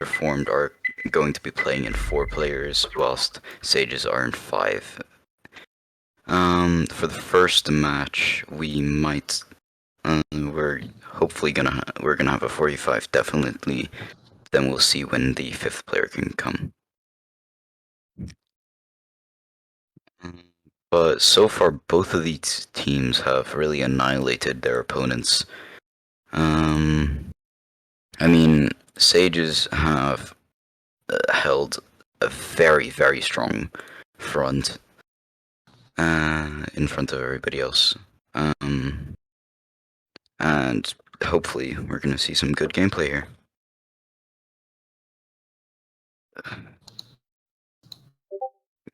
performed are going to be playing in 4 players, whilst Sages are in 5. For the first match, we might, we're hopefully we're gonna have a 45 definitely. Then we'll see when the 5th player can come. But so far, both of these teams have really annihilated their opponents. I mean, Sages have held a very, very strong front in front of everybody else. And hopefully we're going to see some good gameplay here.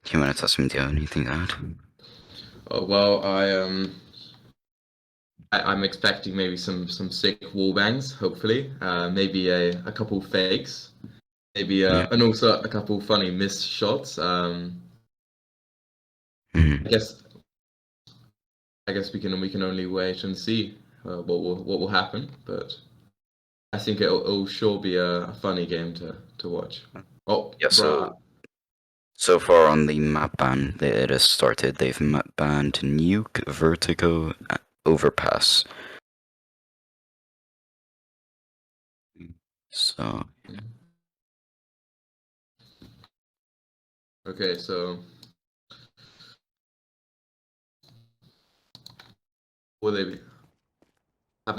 Humanitas, do you have anything to add? Oh, well, I'm expecting maybe some sick wall bangs, hopefully. Maybe a couple fakes. Maybe Yeah. and also a couple funny missed shots. Mhm. I guess we can only wait and see what will happen. But I think it'll sure be a funny game to watch. Oh, Yeah, bruh. so far on the map ban, it has started. They've map banned Nuke, Vertigo, Overpass. So Okay, so will they be? Have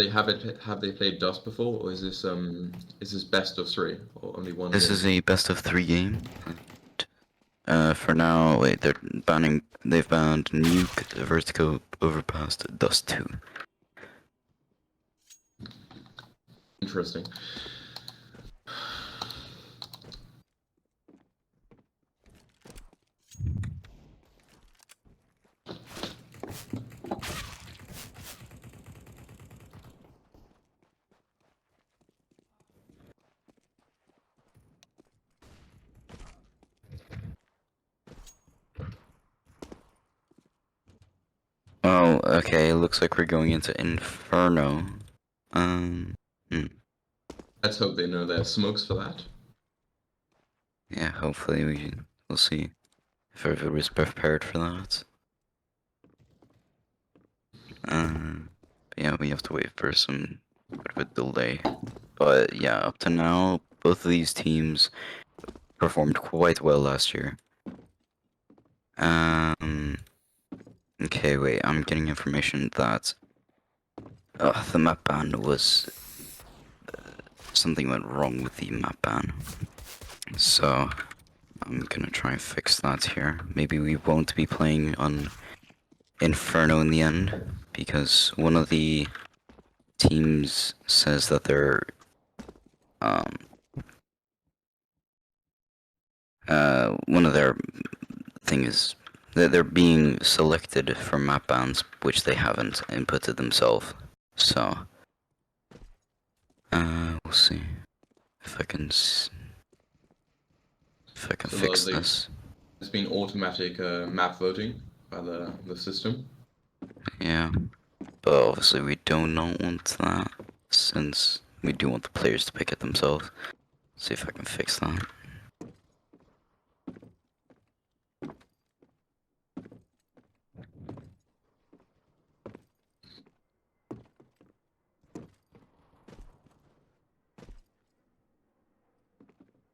they played Dust before, or is this best of 3 or only one this game? is a best of 3 game. For now, wait, they've banned Nuke, Vertigo, Overpass, Dust 2. Interesting. Oh, okay, it looks like we're going into Inferno. Um, hmm. Let's hope they know their smokes for that. Yeah, hopefully we'll see if everybody's prepared for that. Yeah, we have to wait for some bit of a delay. But yeah, up to now, both of these teams performed quite well last year. Okay, wait, I'm getting information that the map ban was something went wrong with the map ban. So I'm gonna try and fix that here. Maybe we won't be playing on Inferno in the end because one of the teams says that um one of their thing is that they're being selected for map bans which they haven't inputted themselves. So we'll see if I can So fix this. there's been automatic map voting by the system. Yeah, but obviously we do not want that since we do want the players to pick it themselves. See if I can fix that.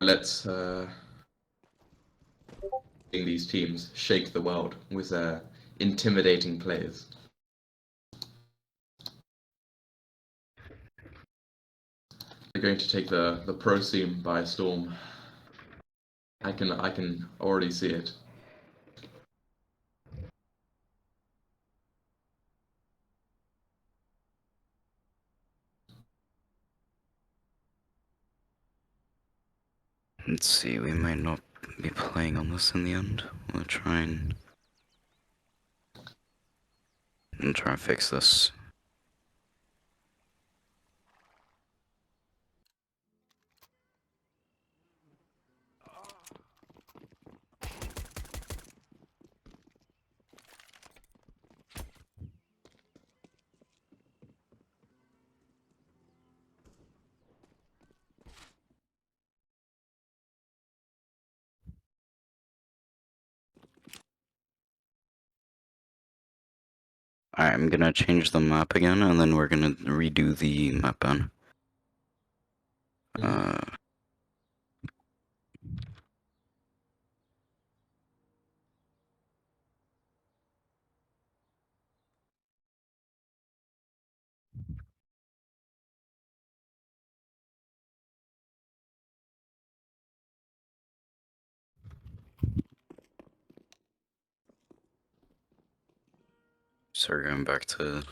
Let's these teams shake the world with their intimidating plays. They're going to take the pro scene by storm. I can already see it. Let's see, we might not be playing on this in the end. We'll try and fix this. Alright, I'm gonna change the map again, and then we're gonna redo the map ban. So we're going back to...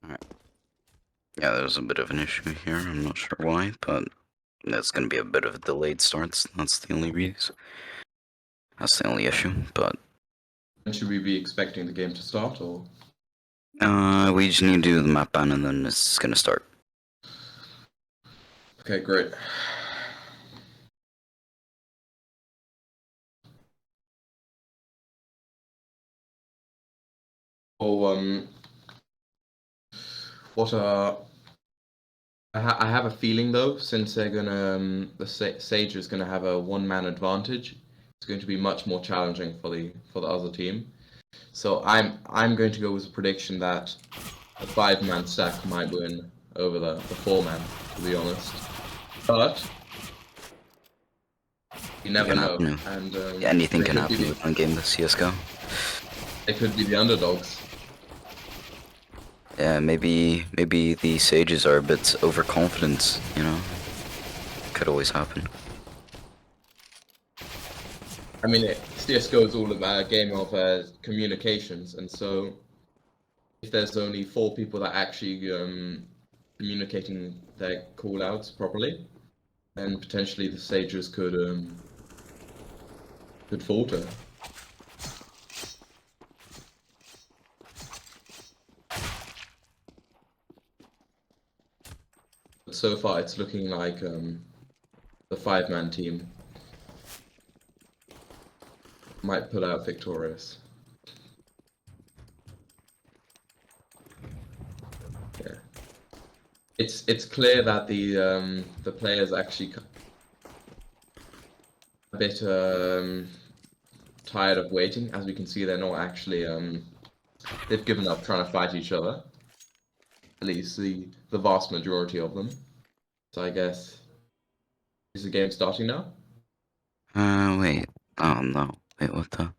Alright. Yeah, there's a bit of an issue here, I'm not sure why, but that's gonna be a bit of a delayed start, that's the only reason. That's the only issue, but... When should we be expecting the game to start, or? We just need to do the map ban and then it's gonna start. Okay, great. Oh, what I have a feeling though, since they're gonna the Sage is gonna have a one-man advantage, it's going to be much more challenging for the other team. So I'm going to go with a prediction that the five-man stack might win over the four-man, to be honest. But you never know, and anything can happen with one game of CSGO. They could be the underdogs. Yeah, maybe the Sages are a bit overconfident, you know? Could always happen. I mean, CSGO is all about a game of communications, and so if there's only 4 people that actually communicating their callouts properly, then potentially the Sages could falter. But so far, it's looking like the five-man team might pull out victorious. Yeah, it's clear that the players actually a bit tired of waiting. As we can see, they're not actually they've given up trying to fight each other. At least the vast majority of them. So I guess is the game starting now? Wait. Oh no. Wait, what the?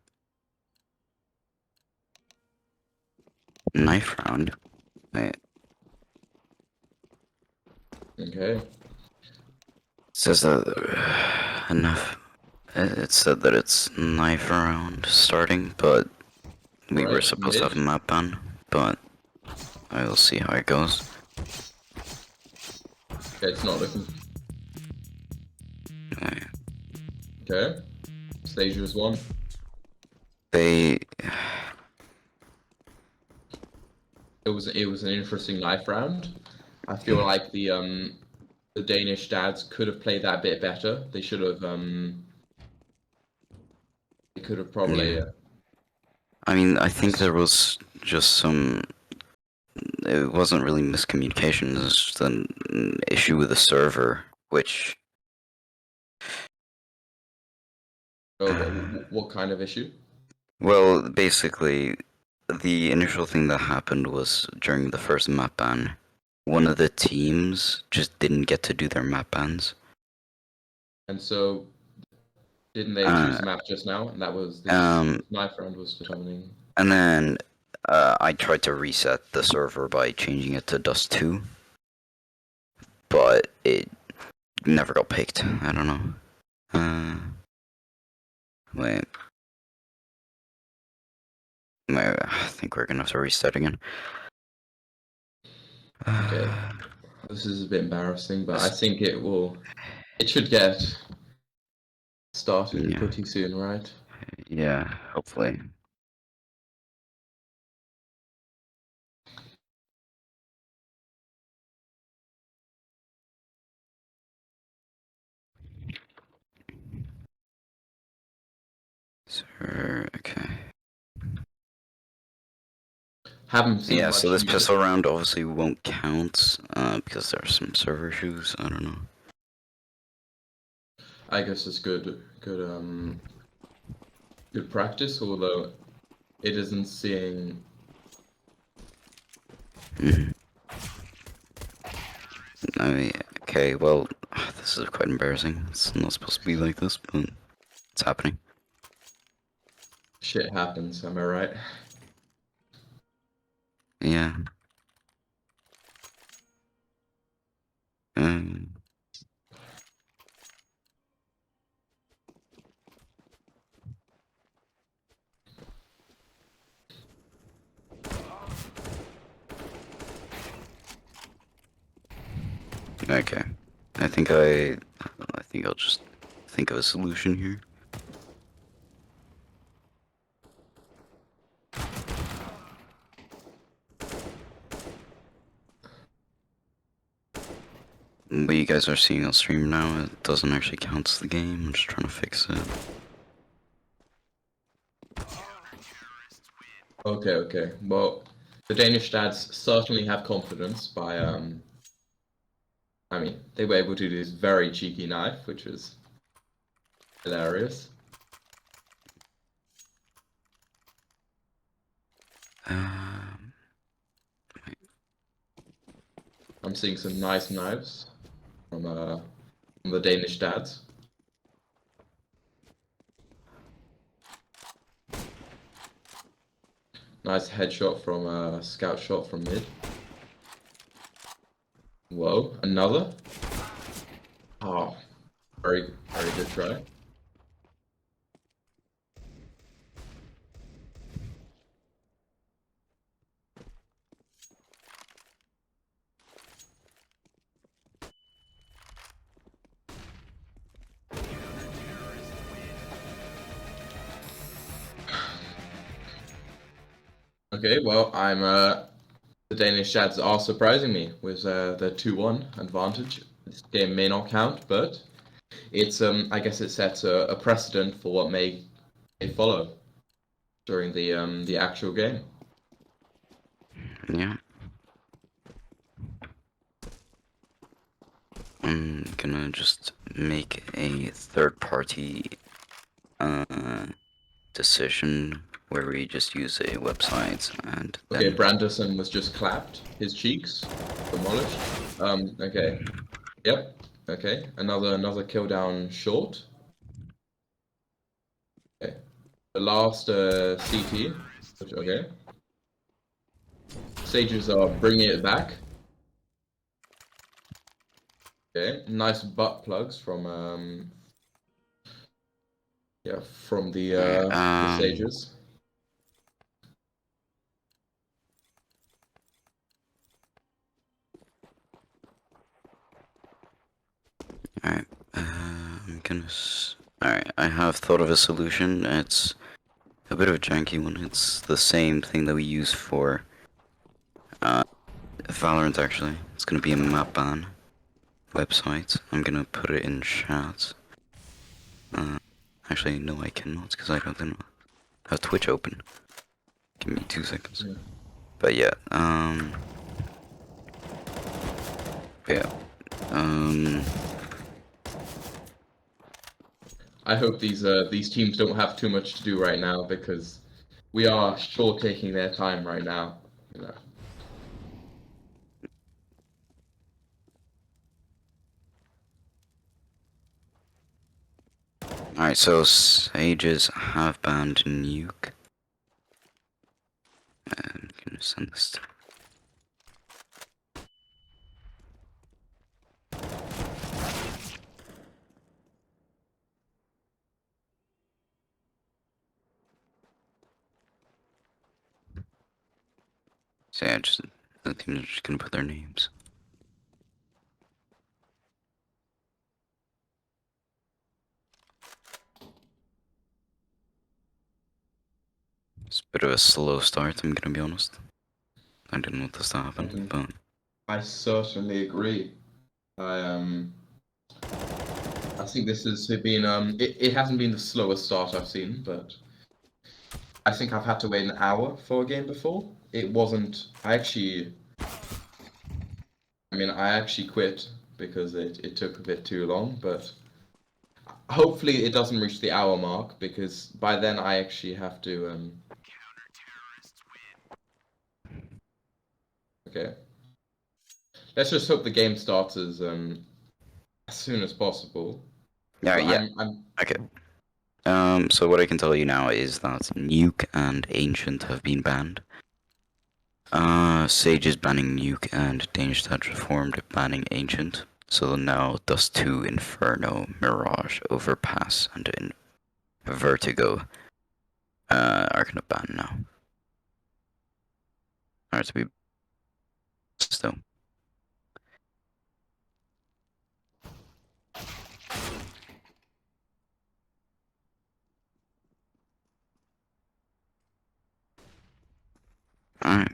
Knife round? Wait. Okay. It says that enough. It said that it's knife round starting, but we were supposed to have a map ban, but I will see how it goes. Okay, it's not looking. Wait. Okay. Stage was 1. They... It was an interesting knife round. I feel like the Danish dads could have played that a bit better. They should have they could have probably Yeah. I mean, I think there was just some... It wasn't really miscommunication, it was just an issue with the server, which... what kind of issue? Well, basically, the initial thing that happened was during the first map ban, one of the teams just didn't get to do their map bans. And so, didn't they choose the map just now? And that was the knife round was determining. And then I tried to reset the server by changing it to Dust 2, but it never got picked. I don't know. Wait. I think we're gonna have to reset again. Okay. This is a bit embarrassing, but I think it will. It should get started pretty soon, right? Yeah, hopefully. Sir, okay. Haven't seen much. So this pistol round obviously won't count because there are some server issues. I don't know. I guess it's good practice, although it isn't seeing. Mhm. I mean, okay, well, this is quite embarrassing. It's not supposed to be like this, but it's happening. Shit happens, am I right? Yeah. Um, okay. I think I'll just think of a solution here. What you guys are seeing on stream now, it doesn't actually count as the game. I'm just trying to fix it. Okay. Well, the Danish dads certainly have confidence by I mean, they were able to do this very cheeky knife, which was hilarious. Um, I'm seeing some nice knives from the Danish dads. Nice headshot from scout shot from mid. Whoa, another. Oh, very good try. Okay, well, the Danish dads are surprising me with the 2-1 advantage. This game may not count, but it's I guess it sets a precedent for what may follow during the actual game. yeah. I'm gonna just make a third party decision where we just use a website and Okay, then Branderson was just clapped. His cheeks demolished. Okay. Yep. Okay. Another kill down short. Okay. The last CT. Okay. Sages are bringing it back. Okay. Nice butt plugs from yeah, from alright, the Sages. alright, alright, I have thought of a solution. It's a bit of a janky one. It's the same thing that we use for Valorant actually. It's gonna be a map ban website. I'm gonna put it in chat. Actually, no, I cannot because I don't have Twitch open. Give me 2 seconds. Yeah. But yeah, yeah, I hope these teams don't have too much to do right now because we are sure taking their time right now. You know. alright, so Sages have banned Nuke. I'm gonna send this to. So yeah, just the teams are just gonna put their names. It's a bit of a slow start, I'm gonna be honest. I didn't want this to happen, but I certainly agree. I I think this has been it hasn't been the slowest start I've seen, but I think I've had to wait an hour for a game before. It wasn't. I actually quit because it took a bit too long, but hopefully it doesn't reach the hour mark, because by then I actually have to. Okay. Let's just hope the game starts as soon as possible. Yeah, But yeah. I'm Okay. So what I can tell you now is that Nuke and Ancient have been banned. Sage is banning Nuke and Danish Touch Reformed banning Ancient. So now Dust 2, Inferno, Mirage, Overpass, and Vertigo are gonna ban now. Are to be still. Alright.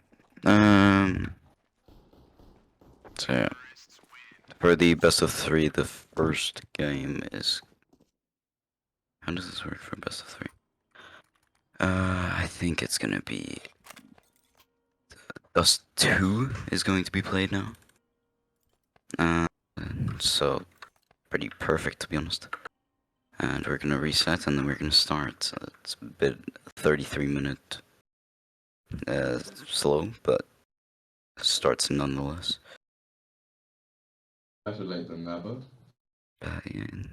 So yeah. For the best of 3, the first game is. How does this work for best of 3? I think it's gonna be. Dust 2 is going to be played now. Uh, so pretty perfect to be honest. And we're gonna reset and then we're gonna start. It's a bit 33-minute slow, but starts nonetheless. better late than never. Yeah,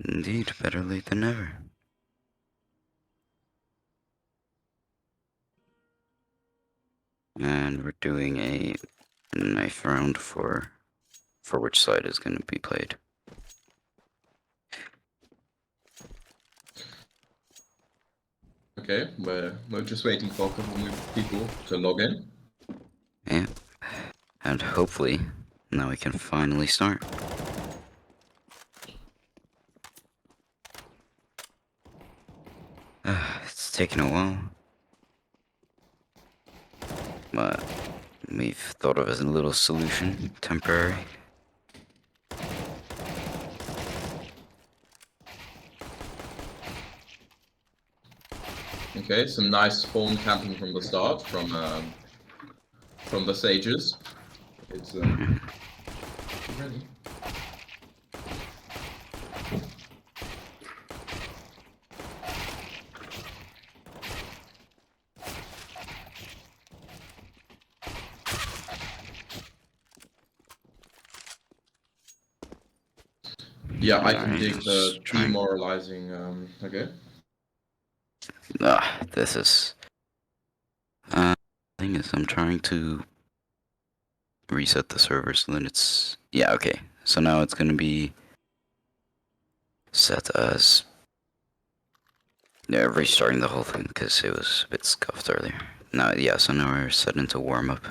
indeed, better late than never. And we're doing a knife round for which side is gonna be played. Okay, we're just waiting for a couple more people to log in. Yeah. And hopefully now we can finally start. It's taken a while, but we've thought of as a little solution, temporary. Okay, some nice spawn camping from the start from the sages. It's ready. Yeah, I can dig the Just trying. demoralizing. Okay. This is. Thing is, I'm trying to reset the server so then it's. Yeah, okay. So now it's gonna be set as. Yeah, restarting the whole thing because it was a bit scuffed earlier. Now, yeah, so now we're set into warm up.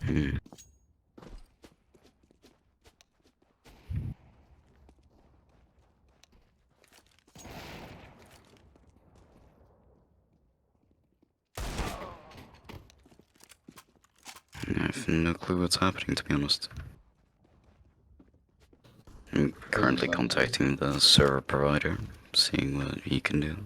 Hmm. I have no clue what's happening, to be honest. I'm currently contacting the server provider, seeing what he can do.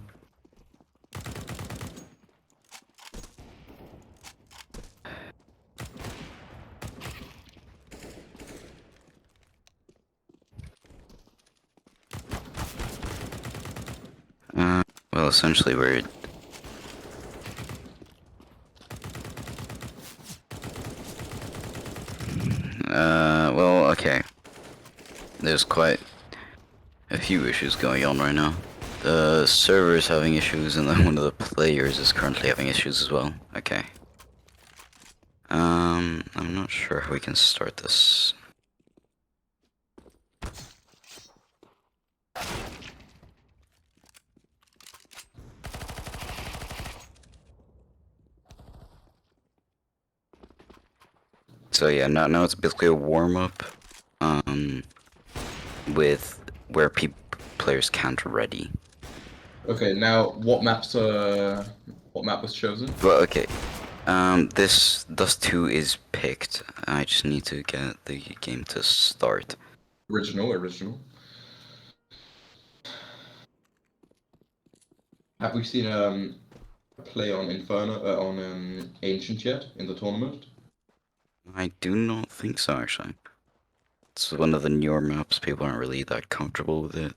Well, essentially we're. Well, okay. There's quite a few issues going on right now. The server is having issues, and then one of the players is currently having issues as well. Okay. I'm not sure how we can start this. So yeah, now it's basically a warm-up, with where players can't ready. Okay, now what map was chosen? Well, okay. This Dust 2 is picked. I just need to get the game to start. Original. Have we seen a play on Inferno on Ancient yet in the tournament? I do not think so, actually. It's one of the newer maps, people aren't really that comfortable with it.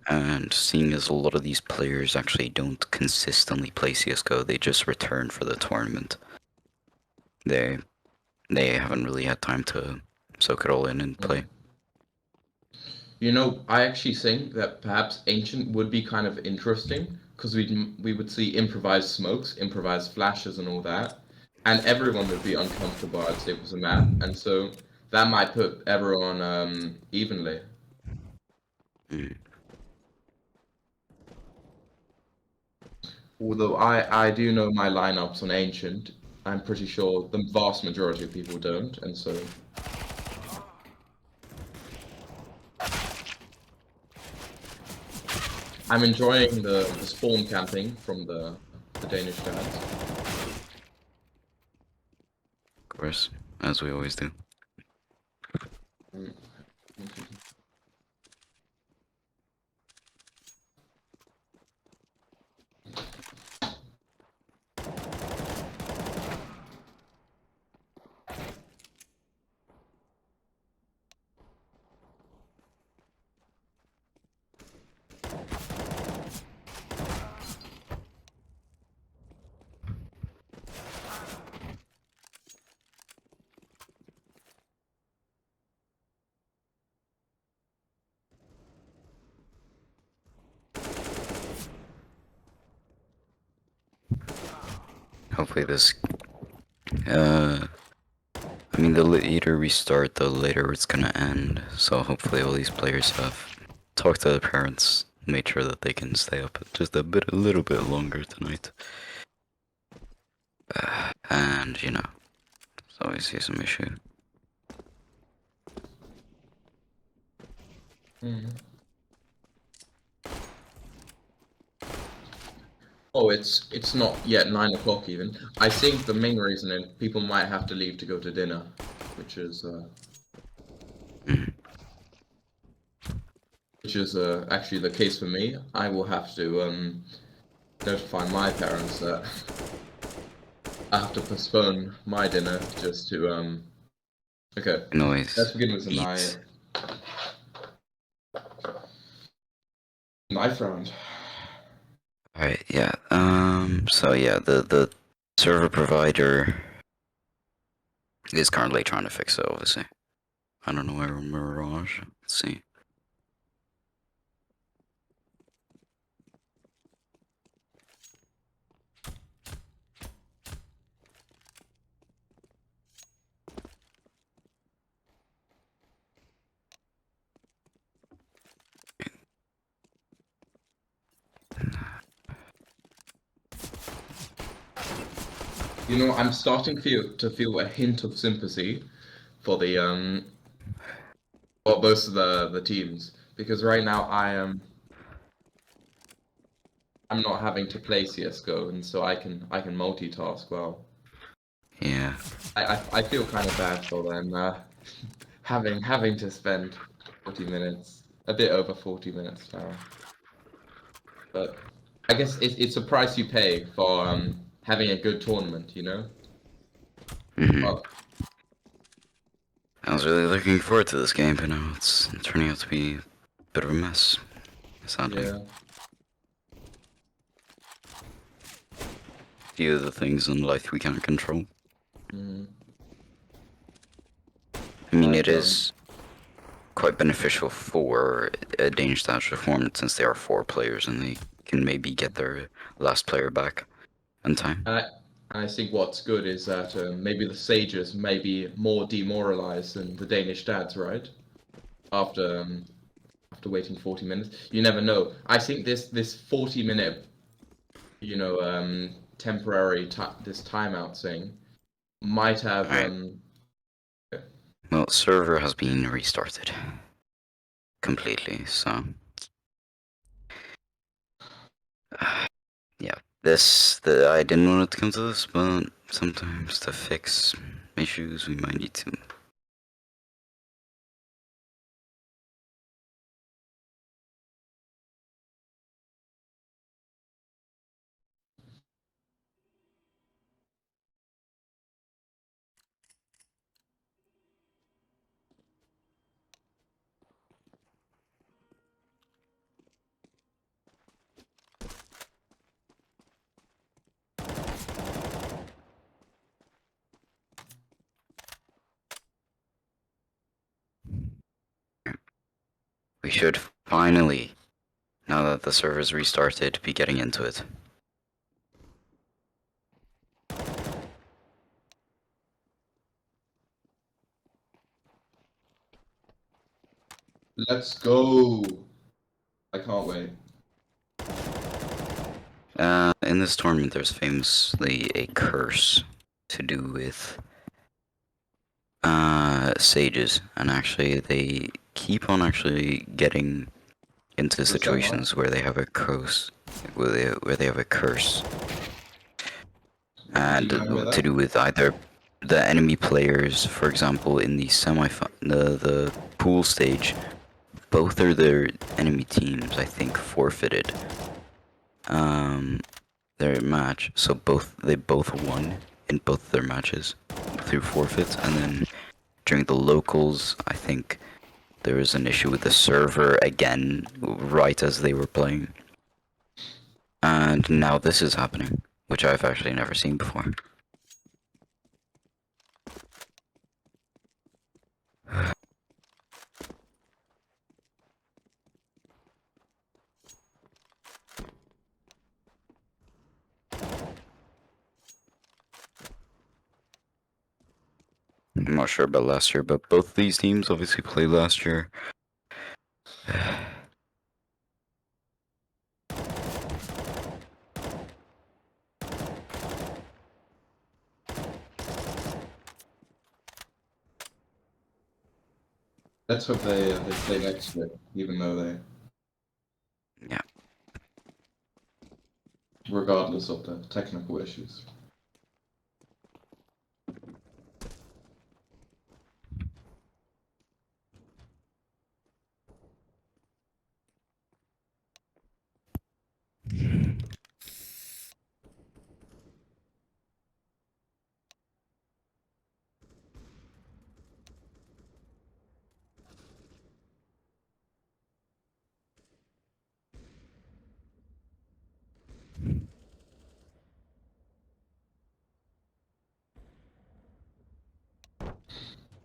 And seeing as a lot of these players actually don't consistently play CSGO, they just return for the tournament. They haven't really had time to soak it all in and play. You know, I actually think that perhaps Ancient would be kind of interesting because we would see improvised smokes, improvised flashes, and all that, and everyone would be uncomfortable. I'd say with the map, and so that might put everyone evenly. Mm. Although I do know my lineups on Ancient, I'm pretty sure the vast majority of people don't, and so I'm enjoying the spawn camping from the Danish guys. Of course, as we always do. Hopefully this, I mean, the later we start, the later it's gonna end. So hopefully all these players have talked to their parents, made sure that they can stay up just a little bit longer tonight. And, you know, it's obviously some issue. Oh, it's not yet 9 o'clock even. I think the main reason is people might have to leave to go to dinner, which is actually the case for me. I will have to notify my parents that I have to postpone my dinner just to Okay, You can always let's begin with the eat. knife round. Alright, yeah. So yeah, the server provider is currently trying to fix it, obviously. I don't know where Mirage. Let's see. You know, I'm starting to feel a hint of sympathy for the for most of the teams because right now I'm not having to play CS:GO, and so I can multitask well. Yeah. I feel kind of bad for them having to spend 40 minutes, a bit over 40 minutes now. But I guess it's a price you pay for having a good tournament, you know? Well, I was really looking forward to this game, but now it's turning out to be a bit of a mess, sadly. yeah. Few of the things in life we can't control. Mm. I mean, Like it is quite beneficial for a Danish Dutch reform since there are 4 players and they can maybe get their last player back in time. I think what's good is that maybe the Sages may be more demoralized than the Danish dads, right? After after waiting 40 minutes, you never know. I think this 40-minute, temporary this timeout thing might have Alright, well, server has been restarted completely, so yeah, I didn't want it to come to this, but sometimes to fix issues we might need to. We should finally, now that the server's restarted, be getting into it. Let's go. I can't wait. In this tournament, there's famously a curse to do with sages, and actually they keep on actually getting into situations where they have a curse, where they have a curse, What do and you mean by to that? do with either the enemy players, for example, in the the pool stage, both of their enemy teams, I think, forfeited their match, so they both won in both their matches through forfeits, and then during the locals, I think there was an issue with the server again, right as they were playing. And now this is happening, which I've actually never seen before. I'm not sure about last year, but both these teams obviously played last year. Let's hope they play next year, even though they, Yeah. regardless of the technical issues.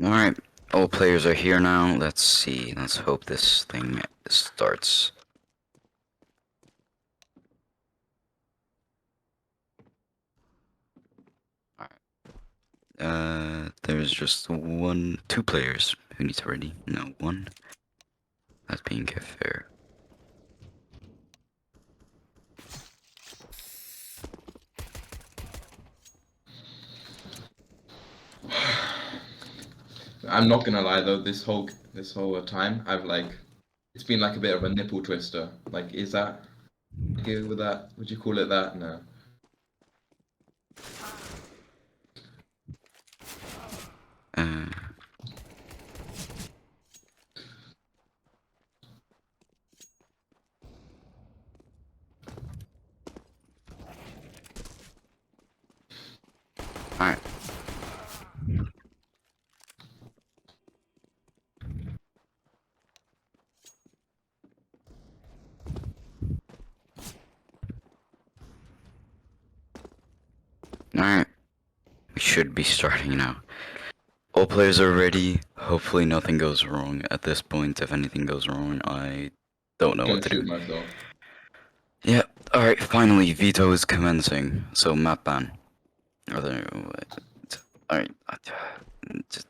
Alright, all players are here now. Let's see. Let's hope this thing starts. There's just two players who need to ready. No, one. That's being fair. I'm not gonna lie though, this whole time I've it's been like a bit of a nipple twister. Like, is that okay with that? Would you call it that? No. Uh, alright. Alright. We should be starting now. All players are ready. Hopefully nothing goes wrong at this point. If anything goes wrong, I don't know I'm what gonna to do. shoot myself. Yeah, alright, finally, veto is commencing. So, map ban. Are there... Alright, just...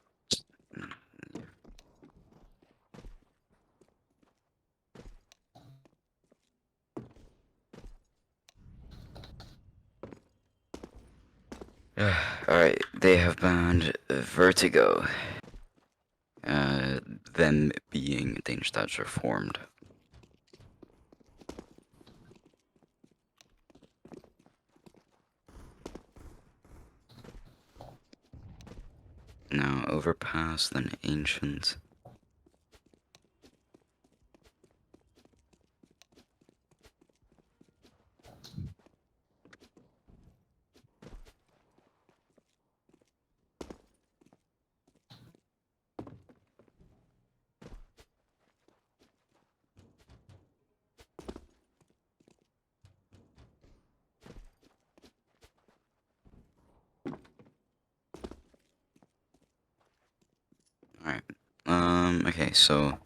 Alright, they have banned Vertigo. Them being Danish stats reformed. Now overpass, then ancient. Alright. Okay, so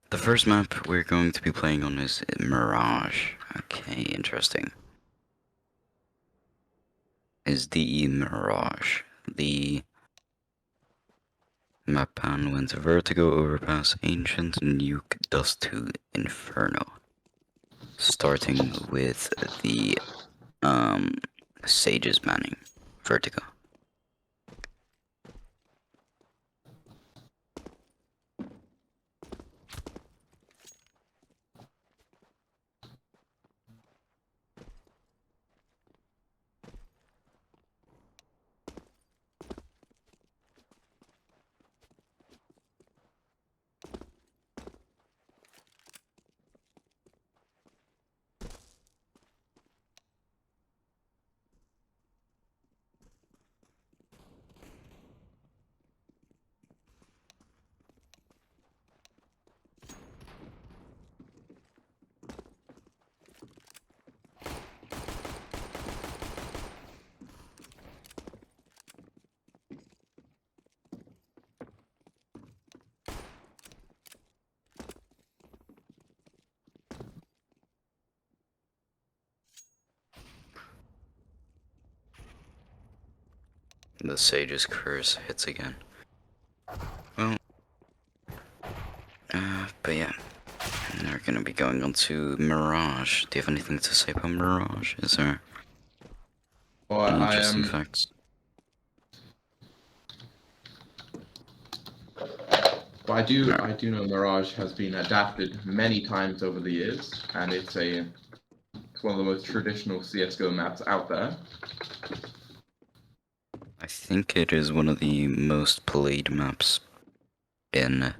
the first map we're going to be playing on is Mirage. Okay, interesting. Is the Mirage. The map pan went Vertigo, Overpass, Ancient, Nuke, Dust to Inferno. Starting with the Sage's Manning. Vertigo. The Sage's Curse hits again. Well, but yeah. We're gonna be going on to Mirage. Do you have anything to say about Mirage? Is there Well, any I interesting facts? Well, No. I do know Mirage has been adapted many times over the years, and it's one of the most traditional CS:GO maps out there. I think it is one of the most played maps in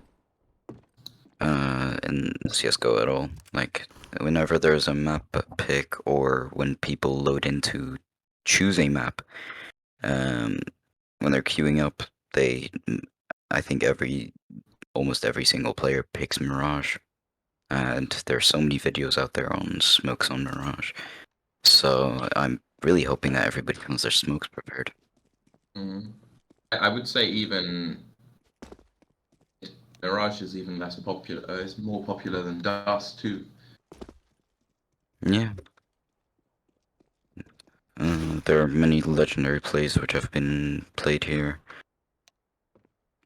CSGO at all. Like, whenever there's a map pick or when people load into choose a map, when they're queuing up, I think almost every single player picks Mirage. And there's so many videos out there on smokes on Mirage. So I'm really hoping that everybody has their smokes prepared. Mm. I would say even Mirage is even less popular. It's more popular than Dust too. Yeah. There are many legendary plays which have been played here.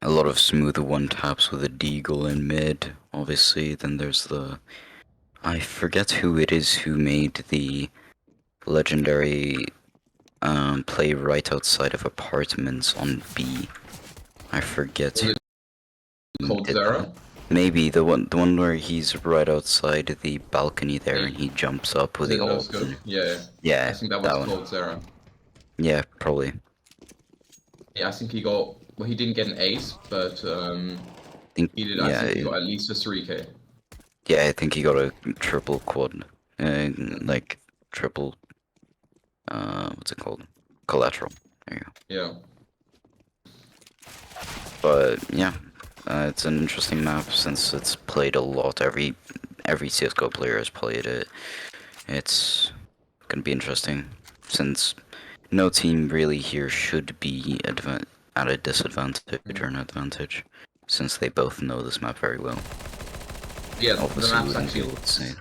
A lot of smooth one taps with a deagle in mid, obviously. Then there's I forget who it is who made the legendary play right outside of apartments on B. I forget Was who it called did that. Zera? Maybe the one where he's right outside the balcony there and he jumps up with Was the it no ult. scope? Yeah, I Yeah, think that was that one. called Zera. Yeah, probably. Yeah, I think he got. Well, he didn't get an ace, but Think he did. I yeah, think he got at least a 3K. yeah. I think he got a triple quad, Mm. like triple. What's it called? Collateral. There you go. Yeah. But yeah, it's an interesting map since it's played a lot. Every CS:GO player has played it. It's gonna be interesting since no team really here should be at a disadvantage or an advantage, since they both know this map very well. Yeah, the Obviously, we map's wouldn't be actually able to say.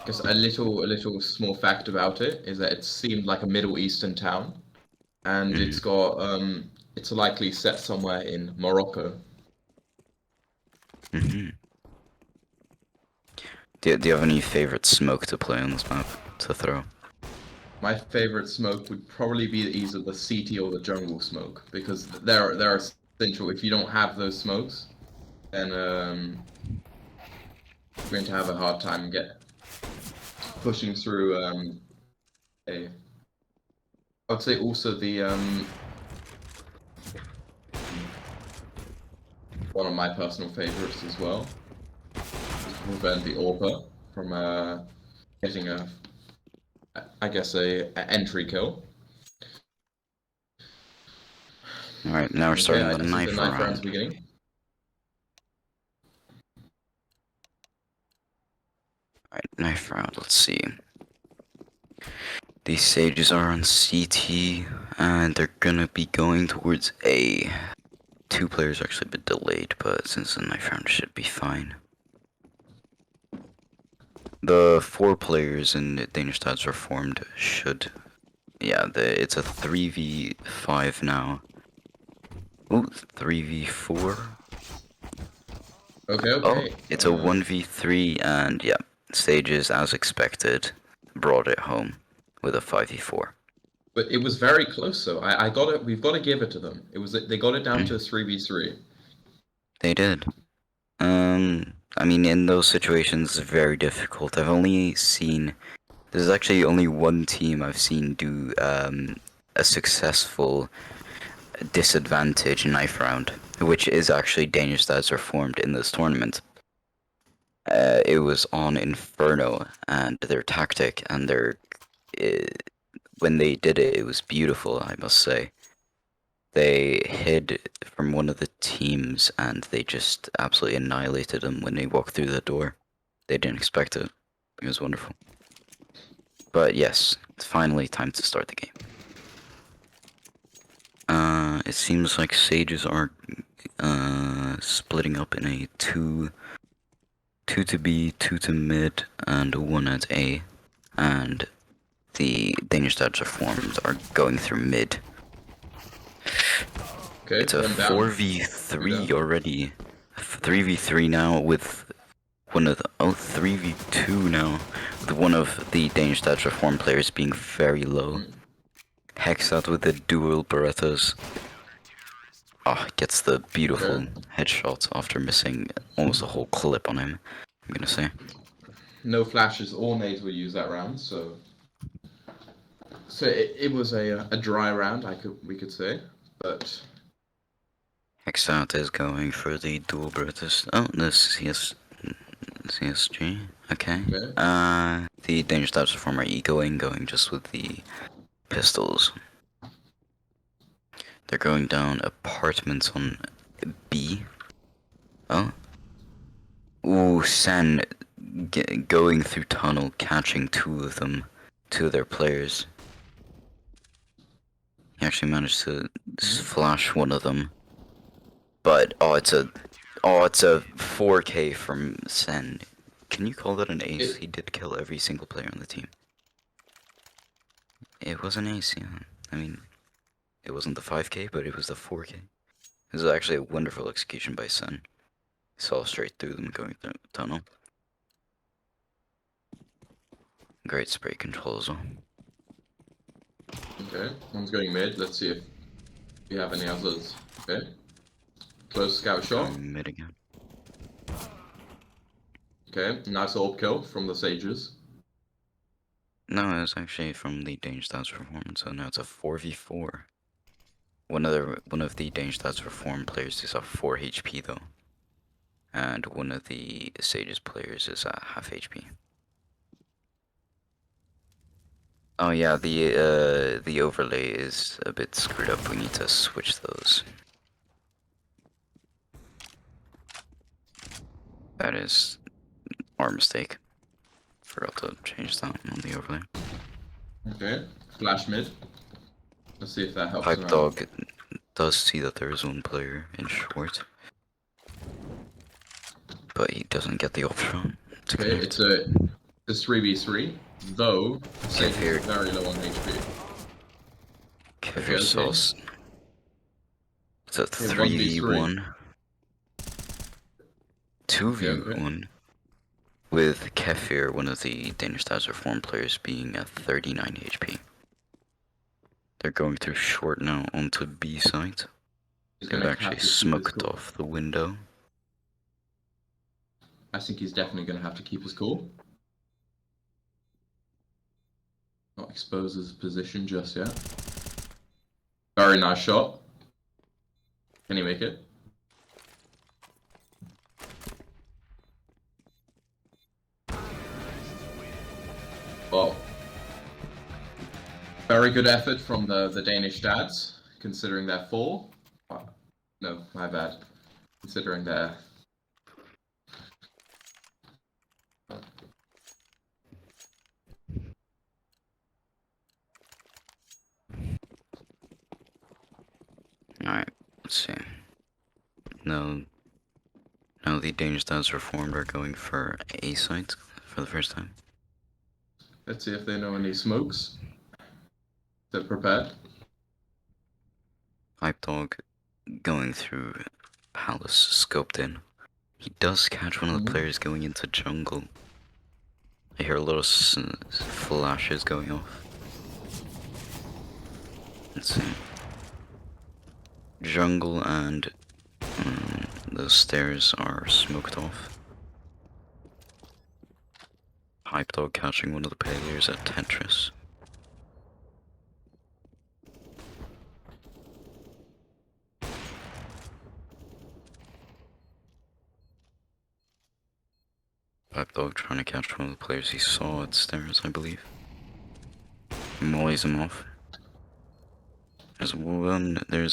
just a little small fact about it is that it seemed like a Middle Eastern town, and Mm-hmm. it's likely set somewhere in Morocco. Mm-hmm. Do you have any favorite smoke to play on this map to throw? My favorite smoke would probably be either the CT or the jungle smoke because they're essential. If you don't have those smokes, then you're going to have a hard time pushing through a. I would say also one of my personal favorites as well. Just to prevent the AWPer from getting I guess a entry kill. Alright, now we're Okay, starting I the see the knife knife round's round. beginning. Alright, knife round, let's see. These sages are on CT, and they're gonna be going towards A. 2 players are actually a bit delayed, but since the knife round should be fine. The 4 players in the Danish stats reformed should... Yeah, it's a 3v5 now. Ooh, 3v4? Okay, Oh, okay. it's a 1v3, and yeah, Sages, as expected, brought it home with a 5v4. But it was very close, though. I got it. We've got to give it to them. They got it down to a 3v3. They did. I mean, in those situations, it's very difficult. I've only seen... There's actually only one team I've seen do a successful disadvantage knife round, which is actually Danish stats reformed in this tournament. It was on Inferno, and their tactic and when they did it, it was beautiful, I must say. They hid from one of the teams, and they just absolutely annihilated them when they walked through the door. They didn't expect it. It was wonderful. But yes, it's finally time to start the game. It seems like Sages are splitting up in a 2 to B, 2 to mid, and 1 at A. And the Danish stats reformed are going through mid. Okay, It's a one down. 4v3 already. 3v3 now with one of the... Oh, 3v2 now. With one of the Danish stats reform players being very low. Hexat with the dual Berettas. Oh, gets the beautiful Okay. headshot after missing almost a whole clip on him, I'm gonna say. No flashes or nades were used that round, so it was a dry round. We could say, but Hexat is going for the dual Berettas. Oh, the CSG. Okay. okay. The Danish stats reform are going just with the pistols. They're going down apartments on B. Oh. Ooh, Sen going through tunnel, catching 2 of them, 2 of their players. He actually managed to flash one of them. But, it's a 4K from Sen. Can you call that an ace? He did kill every single player on the team. It was an ace, yeah. I mean, it wasn't the 5K, but it was the 4K. It was actually a wonderful execution by Sen. Saw straight through them going through the tunnel. Great spray control as well. Okay, one's going mid. Let's see if we have any others. Okay. Close scout shot. Going mid again. Okay, nice orb kill from the Sages. No, it was actually from the Danish stats performance, so now it's a 4v4. One of the Danish stats reform players is at 4 HP though. And one of the Sages players is at half HP. Oh yeah, the overlay is a bit screwed up. We need to switch those. That is our mistake. Forgot to change that on the overlay. Okay, flash mid. Let's see if that helps him Pipe out. Dog does see that there is one player in short, but he doesn't get the option to Okay, connect. it's a 3v3, though Sages here. is very low on HP. Kefir sauce. It's a 3v1. 2v1. With Kefir, one of the Danish stats reform players, being at 39 HP. They're going through short now onto B site. They've actually smoked off the window. I think he's definitely going to have to keep his cool. Not expose his position just yet. Very nice shot. Can he make it? very good effort from the Danish dads, considering they're 4. No, my bad. Considering they're... Alright, let's see. No, the Danish dads reformed are going for A site for the first time. Let's see if they know any smokes. They're prepared. Hype Dog going through Palace, scoped in. He does catch one of the players going into jungle. I hear a little flashes going off. Let's see. Jungle and the stairs are smoked off. Hype Dog catching one of the players at Tetris. Hype Dog trying to catch one of the players he saw at stairs, I believe. Mollies him off. There's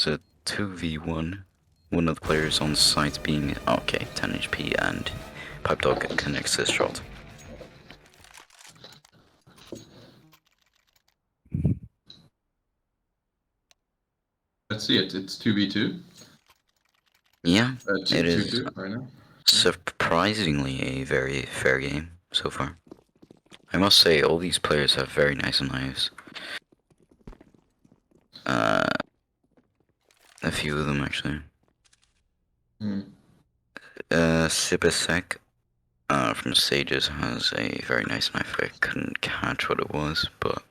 a 2v1. One of the players on site being, okay, 10 HP, and Pipe Dog connects his shot. Let's see it. It's 2v2. Yeah, 2 it 2 is 2 right now. surprisingly a very fair game so far. I must say, all these players have very nice knives. A few of them actually. Sibisek from Sages has a very nice knife. I couldn't catch what it was, but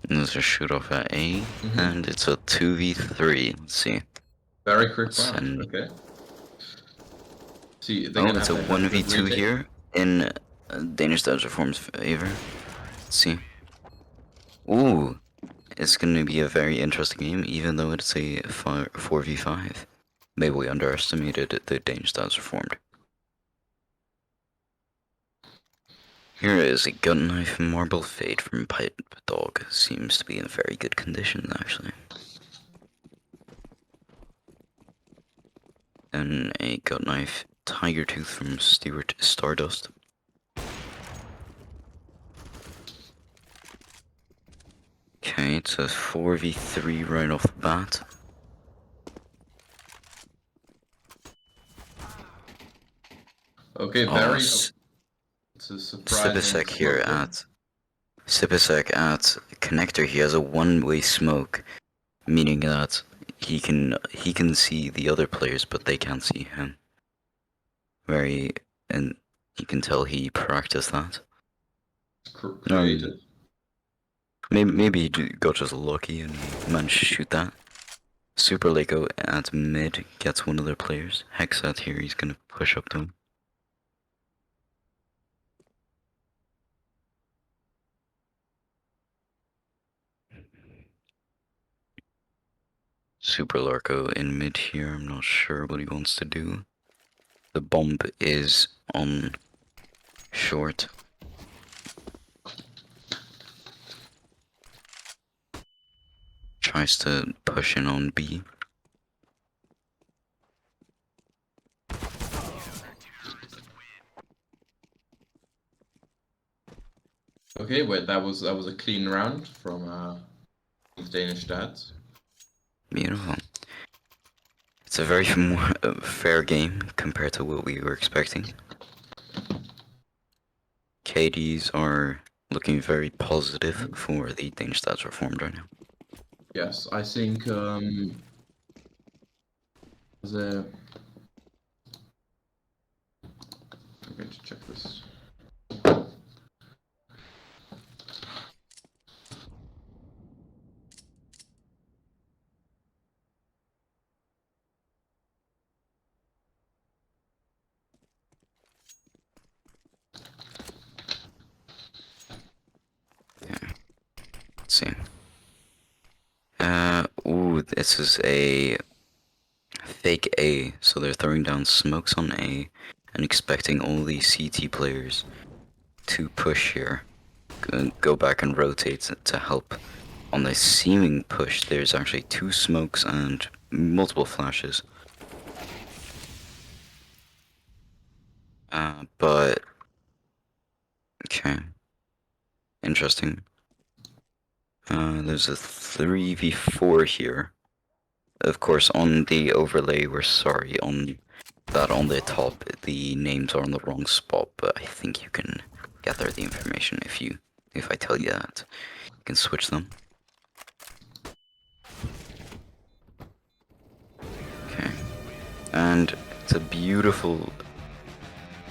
there's a shoot off at A, and it's a 2v3. Let's see. Very quick round. Okay. See, it's a 1v2 here in Danish Dodge Reform's favor. Let's see. Ooh, it's gonna be a very interesting game, even though it's a 4v5. Maybe we underestimated the Danish Dodge Reformed. Here is a gun knife marble fade from Pipe Dog. Seems to be in very good condition, actually. And a gut knife tiger tooth from Stuart Stardust. Okay, it's a 4v3 right off the bat. Okay, very. It's a surprising. Sibisek here at connector. He has a one-way smoke, meaning that he can see the other players, but they can't see him. And you can tell he practiced that. Creative. Maybe he got just lucky and he managed to shoot that. Super Lego at mid gets one of their players. Hex out here, he's gonna push up to him. Super Larko in mid here, I'm not sure what he wants to do. The bomb is on short. Tries to push in on B. Okay, wait, that was a clean round from the Danish dads. Beautiful. It's a very fair game compared to what we were expecting. KDs are looking very positive for the Danish Stats Reformed right now. Yes, I think I'm going to check this. this is a fake A, so they're throwing down smokes on A and expecting all the CT players to push here, go back and rotate to help. On the seeming push, there's actually 2 smokes and multiple flashes. But okay, interesting. There's a 3v4 here. Of course, on the overlay, we're sorry, on that on the top, the names are on the wrong spot, but I think you can gather the information if I tell you that. You can switch them. Okay. And it's a beautiful...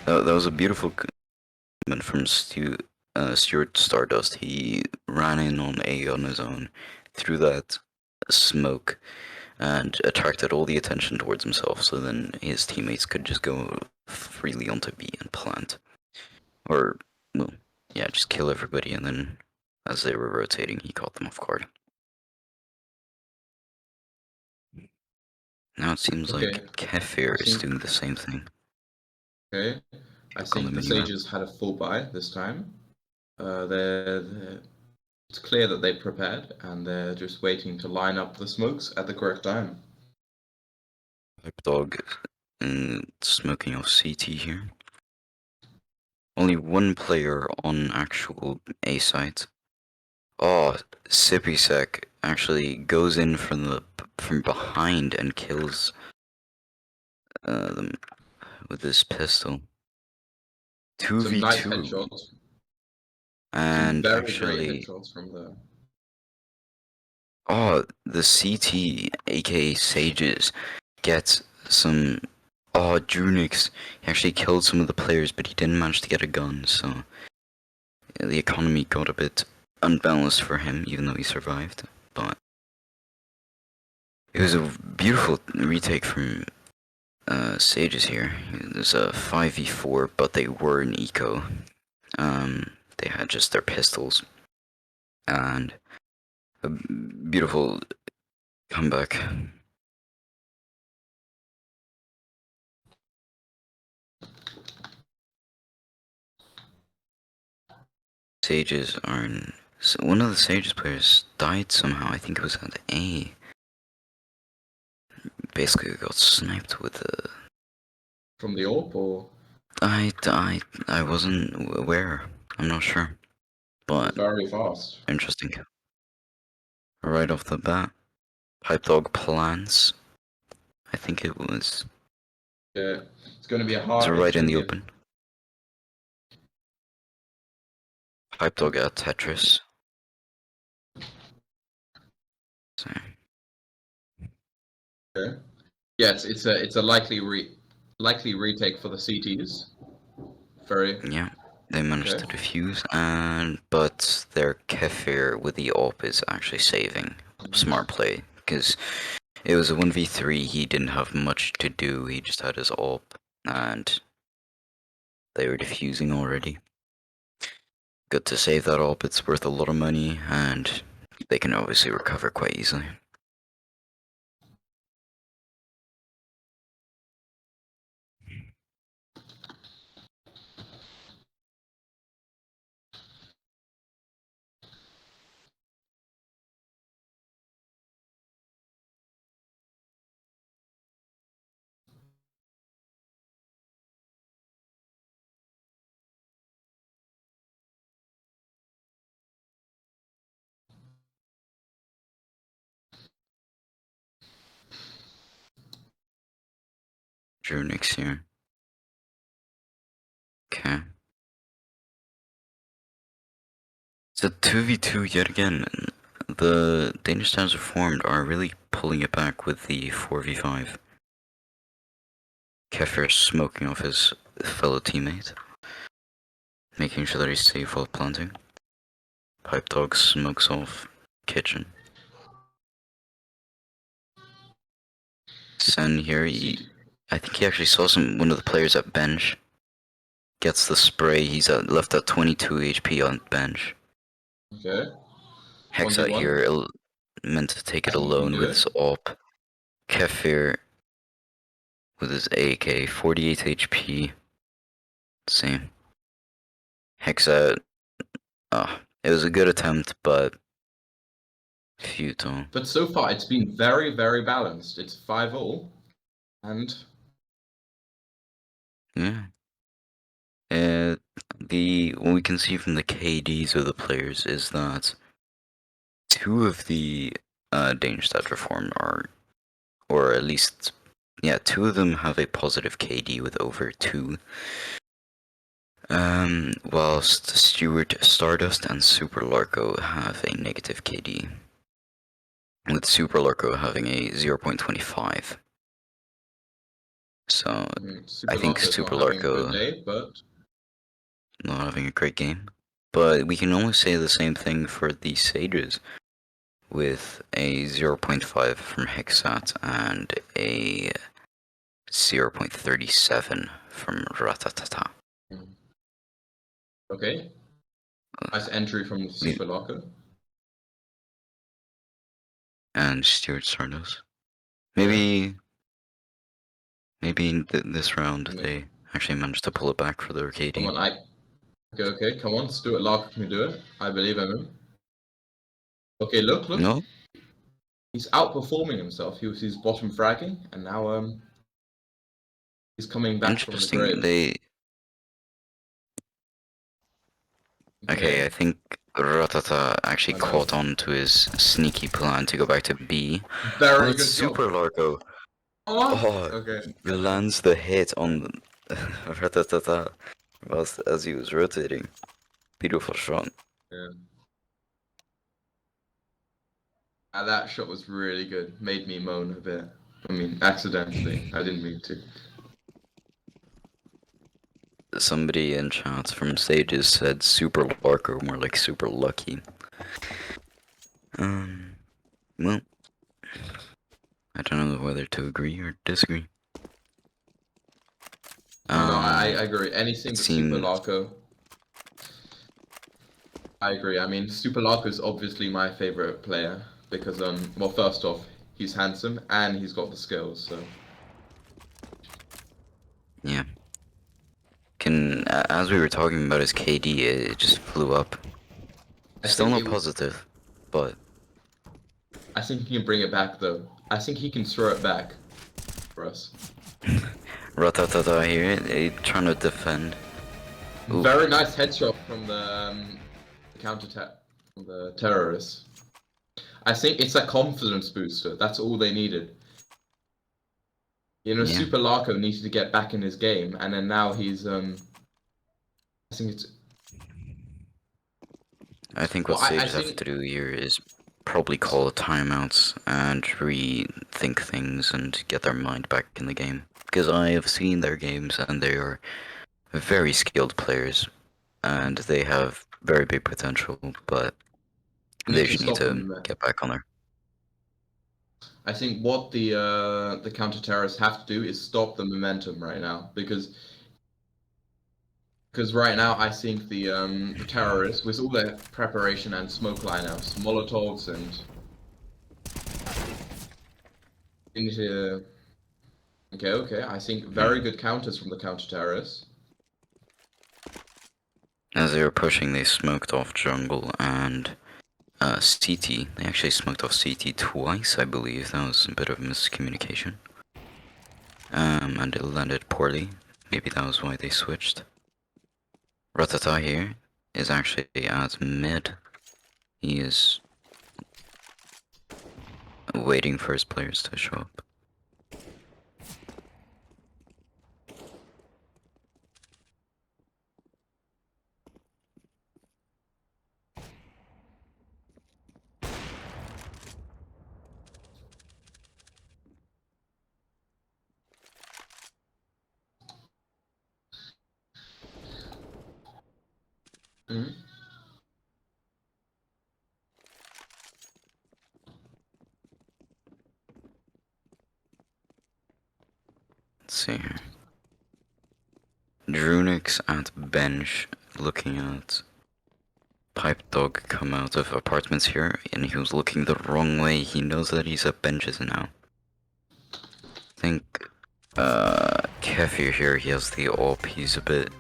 that was a beautiful comment from Stuart Stardust. He ran in on A on his own, threw that smoke, and attracted all the attention towards himself, so then his teammates could just go freely onto B and plant. Or, well, yeah, just kill everybody, and then as they were rotating, he caught them off guard. Now it seems Okay. like Kefir is doing the same thing. Okay. I think the Sages had a full buy this time. It's clear that they prepared, and they're just waiting to line up the smokes at the correct time. Dog smoking off CT here. Only one player on actual A site. Oh, Sipisek actually goes in from behind and kills them with his pistol. 2v2. Some nice headshots. And Some very actually, great headshots from the... oh, the CT, aka Sages, gets some... Oh, Drunix, he actually killed some of the players, but he didn't manage to get a gun, so... Yeah, the economy got a bit unbalanced for him, even though he survived, but... It was a beautiful retake from Sages here. There's a 5v4, but they were in eco. They had just their pistols. And a beautiful comeback. Sages are in... So one of the Sages players died somehow. I think it was at A. Basically got sniped with a... From the AWP, or...? I wasn't aware. I'm not sure. But... Very fast. Interesting. Right off the bat. Pipe Dog plants. I think it was... Yeah, it's going to be a hard... So right in the open. Pipe Dog at Tetris. So. Okay. Yeah, it's a likely retake for the CTs. Very... Yeah, they managed to defuse, but their Kefir with the AWP is actually saving. Smart play, because it was a 1v3, he didn't have much to do, he just had his AWP, and they were defusing already. Good to save that AWP, it's worth a lot of money, and they can obviously recover quite easily. Drew next year. Okay. It's a 2v2 yet again. The Danish Times Reformed are really pulling it back with the 4v5. Kefir smoking off his fellow teammate, making sure that he's safe while planting. Pipe Dog smokes off kitchen. Sen here, I think he actually saw one of the players at bench. Gets the spray, he's left at 22 HP on bench. Okay. Hexa here, meant to take I it think you can alone do with it. his op. Kefir with his AK, 48 HP. Let's see. Hexa, it was a good attempt, but futile. But so far, it's been very, very balanced. It's 5-all, and Yeah. What we can see from the KDs of the players is that two of the Danish that reformed are, or at least, yeah, two of them have a positive KD with over 2. Whilst Stewart, Stardust, and Super Larko have a negative KD, with Super Larko having a 0.25. So I Super think Locker is Super not having a good Larko day, but not having a great game. But we can only say the same thing for the Sages, with a 0.5 from Hexat and a 0.37 from Ratatata. okay. Nice entry from Super Locker. And Stuart Stardust. Yeah. Maybe in this round I mean, they actually managed to pull it back for their come KD. on, okay, come on, Stuart Locker can do it. I believe in him. Okay, look. No, He's outperforming himself. He's bottom fragging, and now he's coming back from the interesting. grave. Okay, Okay. I think Ratata actually Oh no. caught on to his sneaky plan to go back to B. Oh, Very it's good job. Super Largo. Oh, Oh, okay. he lands the hit on Ratatata as he was rotating. Beautiful shot. Yeah. That shot was really good. Made me moan a bit. I mean, accidentally. I didn't mean to. Somebody in chat from Sages said Super Larko, more like Super Lucky. Well, I don't know whether to agree or disagree. No, I agree. Anything It but Super seemed, Larko. I agree. I mean, Super Larko is obviously my favorite player because, well, first off, he's handsome and he's got the skills. So yeah. As we were talking about his KD, it just flew up. I Still think not positive, but I think he can bring it back though. I think he can throw it back for us. Ratatata here, trying to defend. Ooh, Very nice headshot from the counter from the terrorists. I think it's a confidence booster. That's all they needed. You know, yeah. Super Larko needed to get back in his game, and then now he's I think it's I think what well. I Sages have think to do here is probably call a timeout and rethink things and get their mind back in the game. Because I have seen their games and they are very skilled players and they have very big potential, but we need they to just need stop to them. get back on there. I think what the counter terrorists have to do is stop the momentum right now because right now I think the terrorists with all their preparation and smoke lineups, molotovs and into okay. I think very Hmm. good counters from the counter terrorists. As they were pushing, they smoked off jungle and CT. They actually smoked off CT twice, I believe. That was a bit of miscommunication. And it landed poorly. Maybe that was why they switched. Ratata here is actually at mid. He is waiting for his players to show up. Mhm. Let's see here. Drunix at bench looking at pipe dog come out of apartments here, and he was looking the wrong way. He knows that he's at benches now. I think, Kefir here, he has the AWP,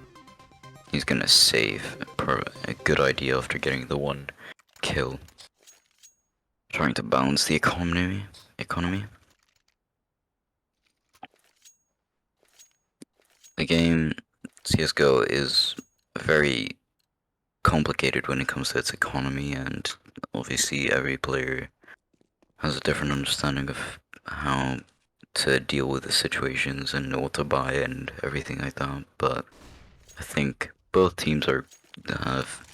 he's gonna save. A good idea after getting the one kill. Trying to balance the economy. The game, CSGO, is very complicated when it comes to its economy, and obviously every player has a different understanding of how to deal with the situations and what to buy and everything like that. But I think both teams have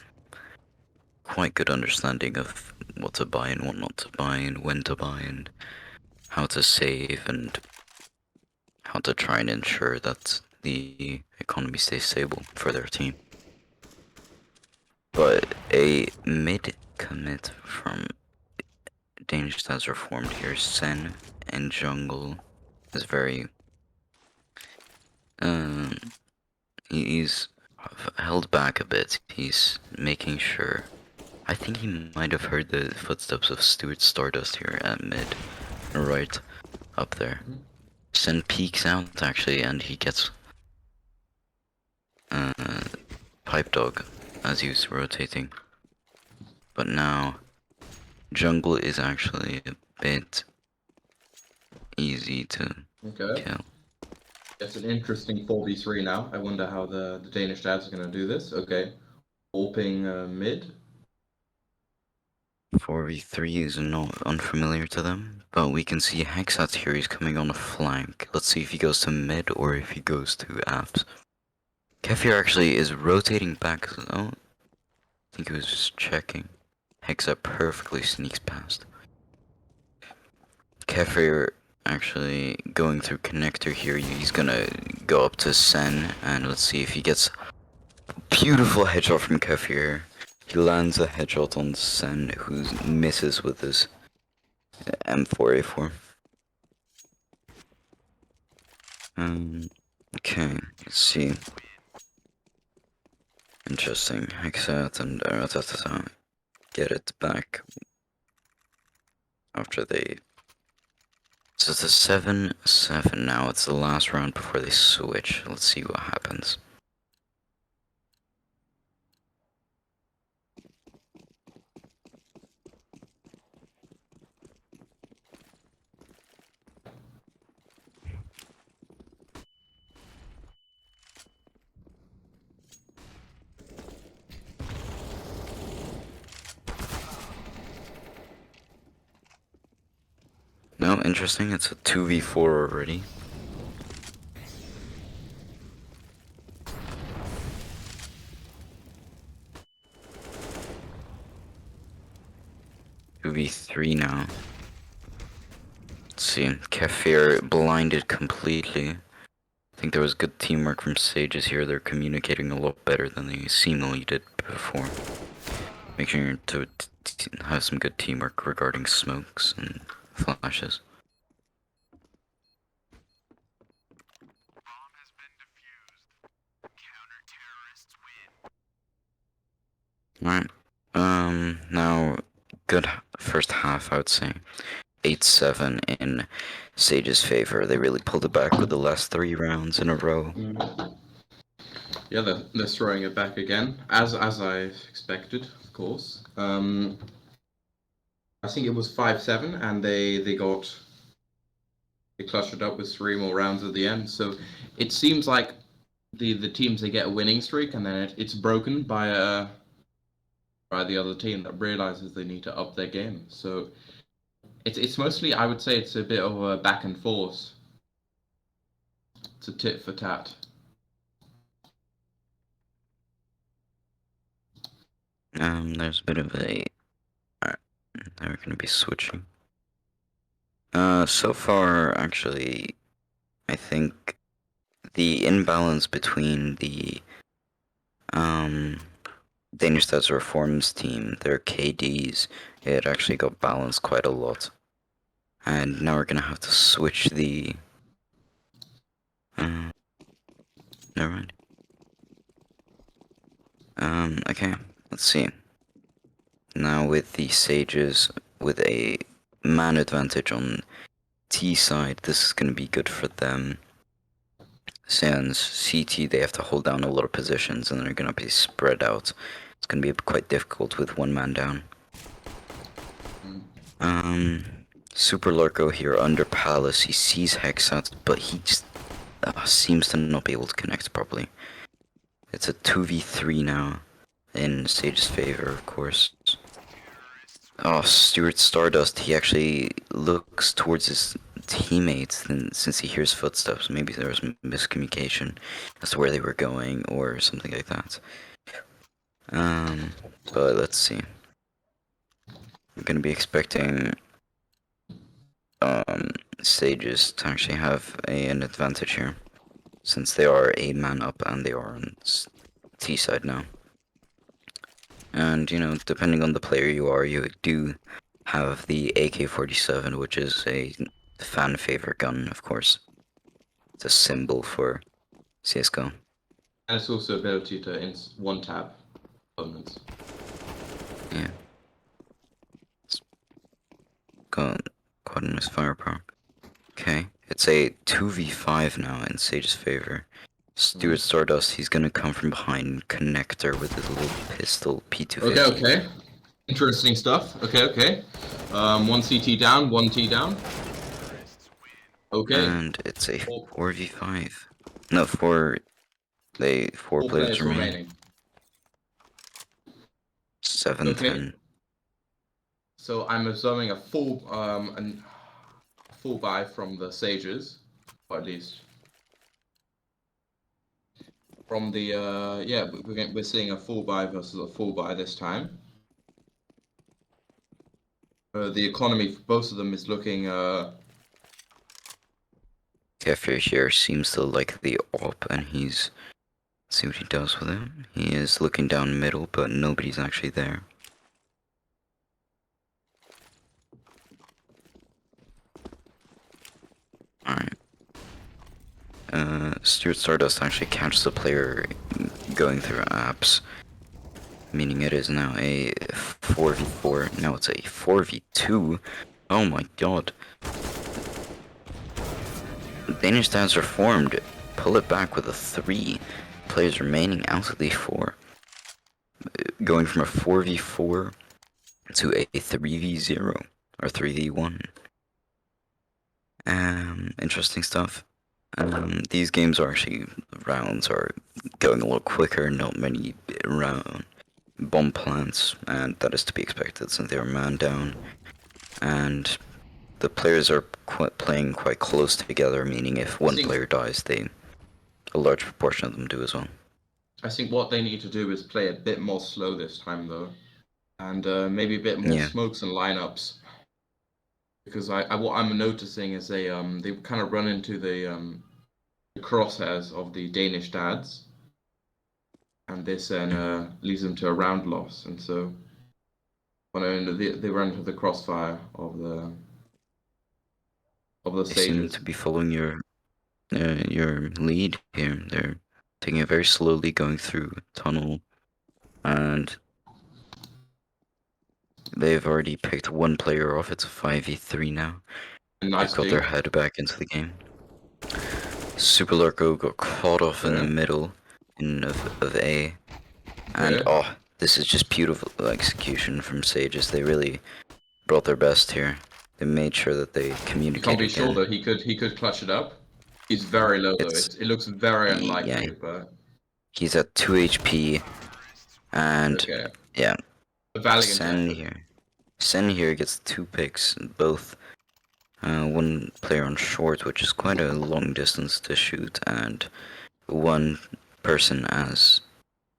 quite good understanding of what to buy and what not to buy and when to buy and how to save and how to try and ensure that the economy stays stable for their team. But a mid commit from Danish that's reformed here, Sen and Jungle, is very he's held back a bit. He's making sure. I think he might have heard the footsteps of Stuart Stardust here at mid, right up there. Sen peeks out actually, and he gets pipe dog as he was rotating. But now Jungle is actually a bit easy to kill. It's an interesting 4v3 now. I wonder how the Danish dads are going to do this. Okay. Opening mid. 4v3 is not unfamiliar to them, but we can see Hexat here, he's coming on a flank. Let's see if he goes to mid or if he goes to apps. Kefir actually is rotating back. Oh, I think he was just checking. Hexat perfectly sneaks past. Kefir actually going through connector here. He's gonna go up to Sen, and let's see if he gets a beautiful headshot from Kefir. He lands a headshot on Sen, who misses with his M4A4. Okay, let's see. Interesting. Hexat and Ratatata get it back after they. So it's a 7-7 now. It's the last round before they switch. Let's see what happens. No, interesting. It's a 2v4 already. Two v 3 now. Let's see. Kefir blinded completely. I think there was good teamwork from Sages here. They're communicating a lot better than they seemingly did before. Make sure to have some good teamwork regarding smokes and flashes. Alright. Now, good first half, I would say. 8-7 in Sage's favor. They really pulled it back with the last 3 rounds in a row. Yeah, they're throwing it back again, as I expected, of course. I think it was 5-7, and they clustered up with 3 more rounds at the end. So it seems like the teams, they get a winning streak, and then it's broken by the other team that realizes they need to up their game. So it's mostly, I would say, it's a bit of a back and forth. It's a tit for tat. There's a bit of a. Alright, now we're gonna be switching. So far, actually, I think the imbalance between the Danish Stats Reforms team, their KDs, it actually got balanced quite a lot. And now we're gonna have to switch the. Never mind. Okay, let's see. Now with the Sages with a man advantage on T side, this is going to be good for them. Since CT, they have to hold down a lot of positions and they're going to be spread out. It's going to be quite difficult with one man down. Super Lurko here under Palace. He sees Hex out, but he just seems to not be able to connect properly. It's a 2v3 now in Sage's favor, of course. Oh, Stuart Stardust, he actually looks towards his teammates since he hears footsteps. Maybe there was miscommunication as to where they were going or something like that. But let's see. I'm gonna be expecting Sages to actually have an advantage here, since they are a man up and they are on T side now. And, you know, depending on the player you are, you do have the AK-47, which is a fan favorite gun, of course. It's a symbol for CSGO. And it's also ability to one-tap opponents. Yeah. It's got quite a nice firepower. Okay, it's a 2v5 now in Sage's favor. Stuart Stardust, he's gonna come from behind Connector with his little pistol P250. Okay. Interesting stuff. Okay. One CT down, one T down. Okay. And it's a 4v5. No, four players remaining. 7-10. So I'm observing a full buy from the Sages, or at least from the we're seeing a full buy versus a full buy this time. The economy for both of them is looking Kefir here seems to like the op, and let's see what he does with it. He is looking down middle, but nobody's actually there. Alright. Stuart Stardust actually catches the player going through apps, meaning it is now a 4v4. Now it's a 4v2. Oh my god. Danish stats are formed. Pull it back with a 3. Players remaining out of the 4. Going from a 4v4 to a 3v0 or 3v1. Interesting stuff. These games rounds are going a little quicker, not many bomb plants, and that is to be expected since they are man down. And the players are playing quite close together, meaning if one player dies, a large proportion of them do as well. I think what they need to do is play a bit more slow this time, though, and maybe a bit more smokes and lineups. Because what I'm noticing is they kind of run into the crosshairs of the Danish dads, and this then leads them to a round loss, and so they run into the crossfire of the Sages. They seem to be following your lead here. They're taking it very slowly, going through tunnel, and they've already picked one player off. It's a 5v3 now. Nice. They've got their head back into the game. Super Lurko got caught off in the middle of A. And this is just beautiful execution from Sages. They really brought their best here. They made sure that they communicated. You can't be sure though. He could clutch it up. He's very low though. It looks very unlikely, but he's at 2 HP, and yeah. Sen here gets 2 picks, both one player on short, which is quite a long distance to shoot, and one person as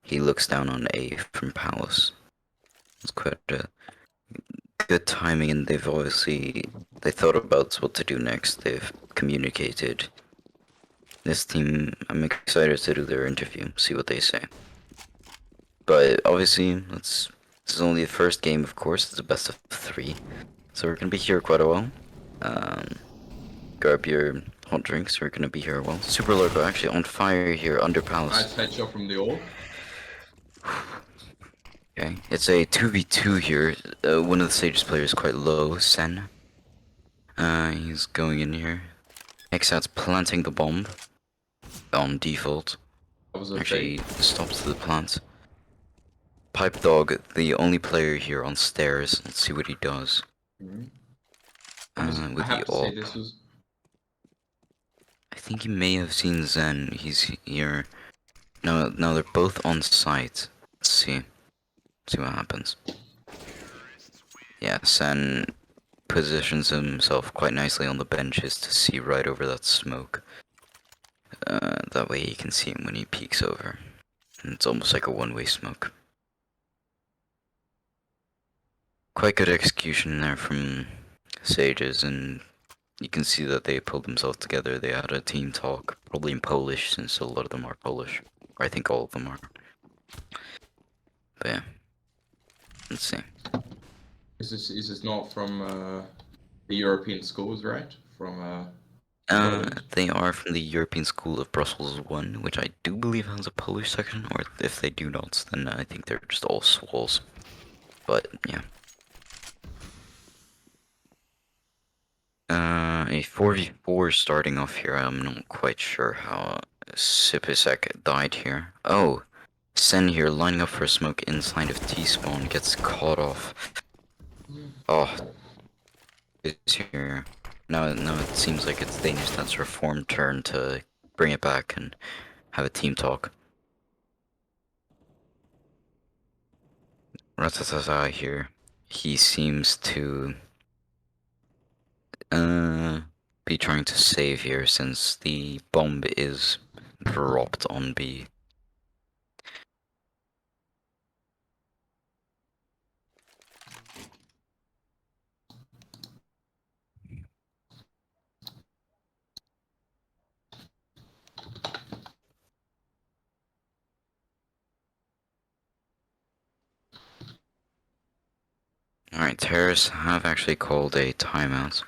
he looks down on A from Palace. It's quite a good timing, and they thought about what to do next. They've communicated. This team, I'm excited to do their interview, see what they say. But obviously, this is only the first game, of course. It's a best of 3, so we're gonna be here quite a while. Grab your hot drinks. We're gonna be here a while. Super Lurko actually on fire here under Palace. Nice headshot from the orb. Okay, it's a 2v2 here. One of the Sage's players quite low, Sen. He's going in here. Hexat's planting the bomb on default. That was a Actually, fake. stops the plant. Pipe Dog, the only player here on stairs. Let's see what he does. Mhm. I With have the to say AWP. this was. I think he may have seen Zen. He's here. No, they're both on site. Let's see. See what happens. Yeah, Sen positions himself quite nicely on the benches to see right over that smoke. That way he can see him when he peeks over. And it's almost like a one-way smoke. Quite good execution there from Sages, and you can see that they pulled themselves together. They had a team talk, probably in Polish, since a lot of them are Polish. Or I think all of them are. But yeah, let's see. Is this not from the European schools, right? From Poland. They are from the European School of Brussels 1, which I do believe has a Polish section, or if they do not, then I think they're just all swalls. But, yeah. A 4v4 starting off here. I'm not quite sure how Sipisek died here. Oh, Sen here lining up for a smoke inside of T-spawn gets caught off. Oh, it's here. Now it seems like it's Danish that's reformed turn to bring it back and have a team talk. Ratatata here. He seems to be trying to save here since the bomb is dropped on B. Alright, terrorists have actually called a timeout.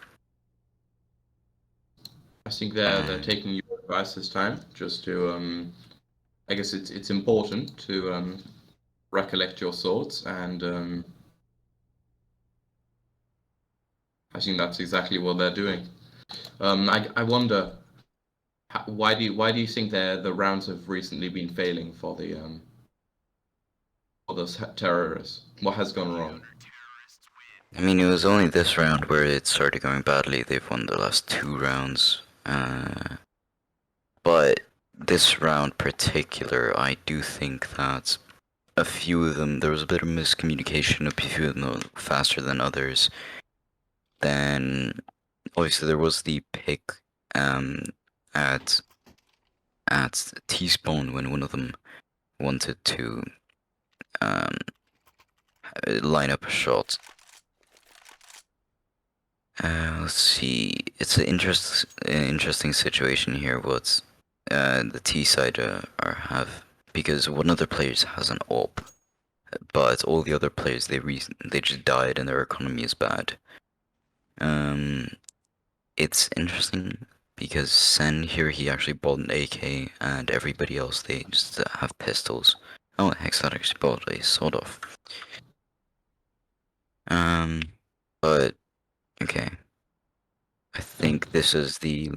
I think they're taking your advice this time, just to I guess it's important to recollect your thoughts, and I think that's exactly what they're doing. I wonder why do you think the rounds have recently been failing for those terrorists? What has gone wrong? I mean, it was only this round where it started going badly. They've won the last 2 rounds. But this round particular, I do think that a few of them, there was a bit of miscommunication, a few of them were faster than others. Then, obviously, there was the pick um, at T-spawn when one of them wanted to um, line up a shot. Let's see. It's an interesting situation here. What the T side have, because one of the players has an AWP, but all the other players they just died and their economy is bad. It's interesting because Sen here he actually bought an AK and everybody else they just have pistols. Oh, Hexat actually bought a sawed off. But okay. I think this is the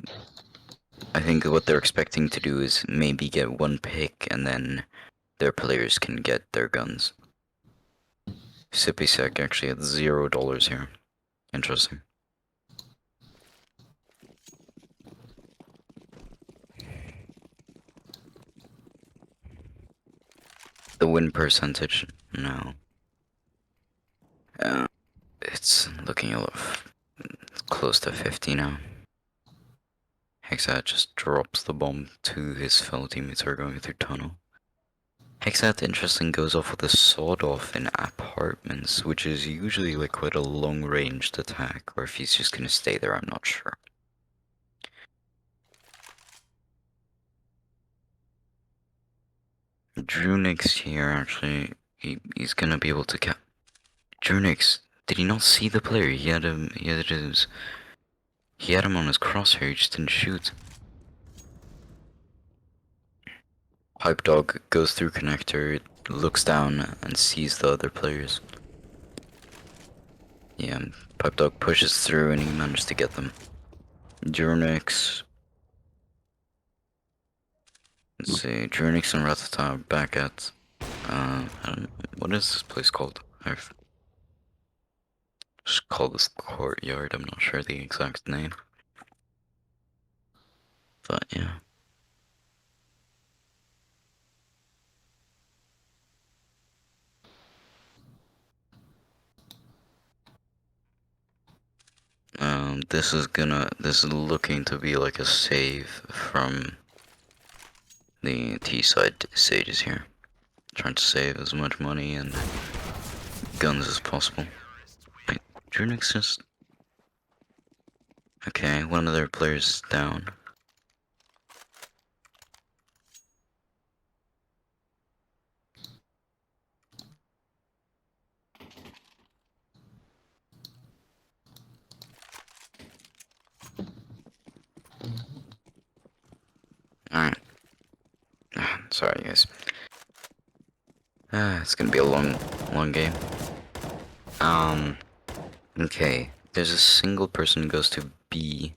I think what they're expecting to do is maybe get one pick and then their players can get their guns. Sipisek actually had $0 here. Interesting. The win percentage, no. It's looking a little close to 50 now. Hexat just drops the bomb to his fellow teammates who are going through tunnel. Hexat, interesting, goes off with a sawed-off in apartments, which is usually like quite a long-ranged attack, or if he's just gonna stay there, I'm not sure. Drunix here, actually, he's gonna be able to cap. Drunix, did he not see the player? He had him on his crosshair, he just didn't shoot. Pipe Dog goes through connector, looks down and sees the other players. Yeah, Pipe Dog pushes through and he managed to get them. Jurnix. Let's see, Jurnix and Ratata are back at, I don't know, what is this place called? I've just called this courtyard, I'm not sure the exact name. But yeah. This is looking to be like a save from the T-side sages here. Trying to save as much money and guns as possible. Wait, Drunix just... Okay, one of their players is down. Alright. Sorry guys. It's gonna be a long game. Okay. There's a single person who goes to B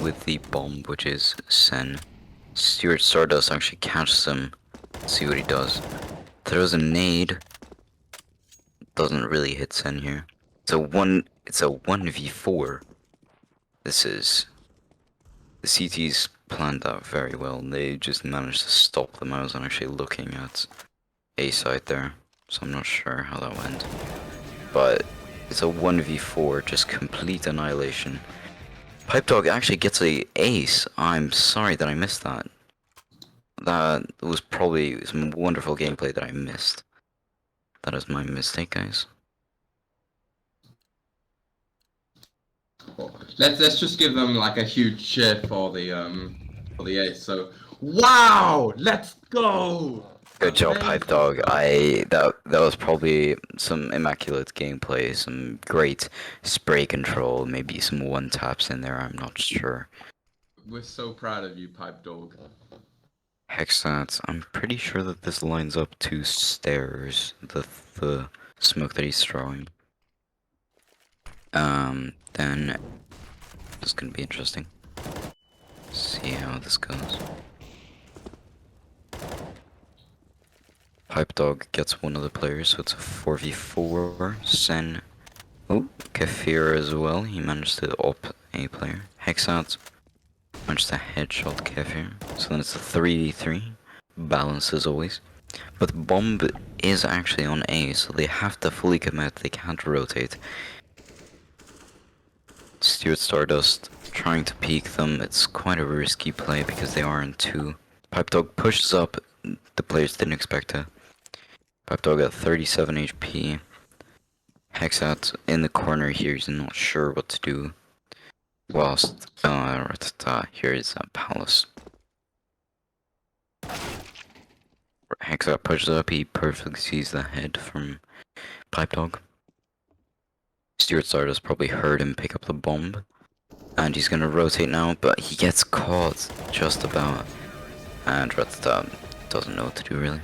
with the bomb, which is Sen. Stuart Stardust actually catches him. See what he does. Throws a nade. Doesn't really hit Sen here. It's a 1v4. This is... The CT's planned out very well. They just managed to stop them. I was actually looking at A side there, so I'm not sure how that went. But it's a 1v4, just complete annihilation. Pipe Dog actually gets a ace. I'm sorry that I missed that. That was probably some wonderful gameplay that I missed. That is my mistake, guys. Let's just give them like a huge cheer for the ace. So wow, let's go! Good job, Pipe Dog. That was probably some immaculate gameplay, some great spray control, maybe some one taps in there. I'm not sure. We're so proud of you, Pipe Dog. Hexstats. I'm pretty sure that this lines up to stairs. The smoke that he's throwing. Then this is gonna be interesting. See how this goes. Pipe Dog gets one of the players, so it's a 4v4. Sen. Oh, Kefir as well. He managed to op a player. Hexout managed to headshot Kefir. So then it's a 3v3. Balance as always. But Bomb is actually on A, so they have to fully commit. They can't rotate. Stuart Stardust trying to peek them. It's quite a risky play because they are in 2. Pipe Dog pushes up. The players didn't expect it. Pipe Dog at 37 HP. Hexat in the corner here, he's not sure what to do. Whilst, here is Palace. Hexat pushes up, he perfectly sees the head from Pipe Dog. Stuart Stardust probably heard him pick up the bomb. And he's gonna rotate now, but he gets caught just about. And Ratata doesn't know what to do really.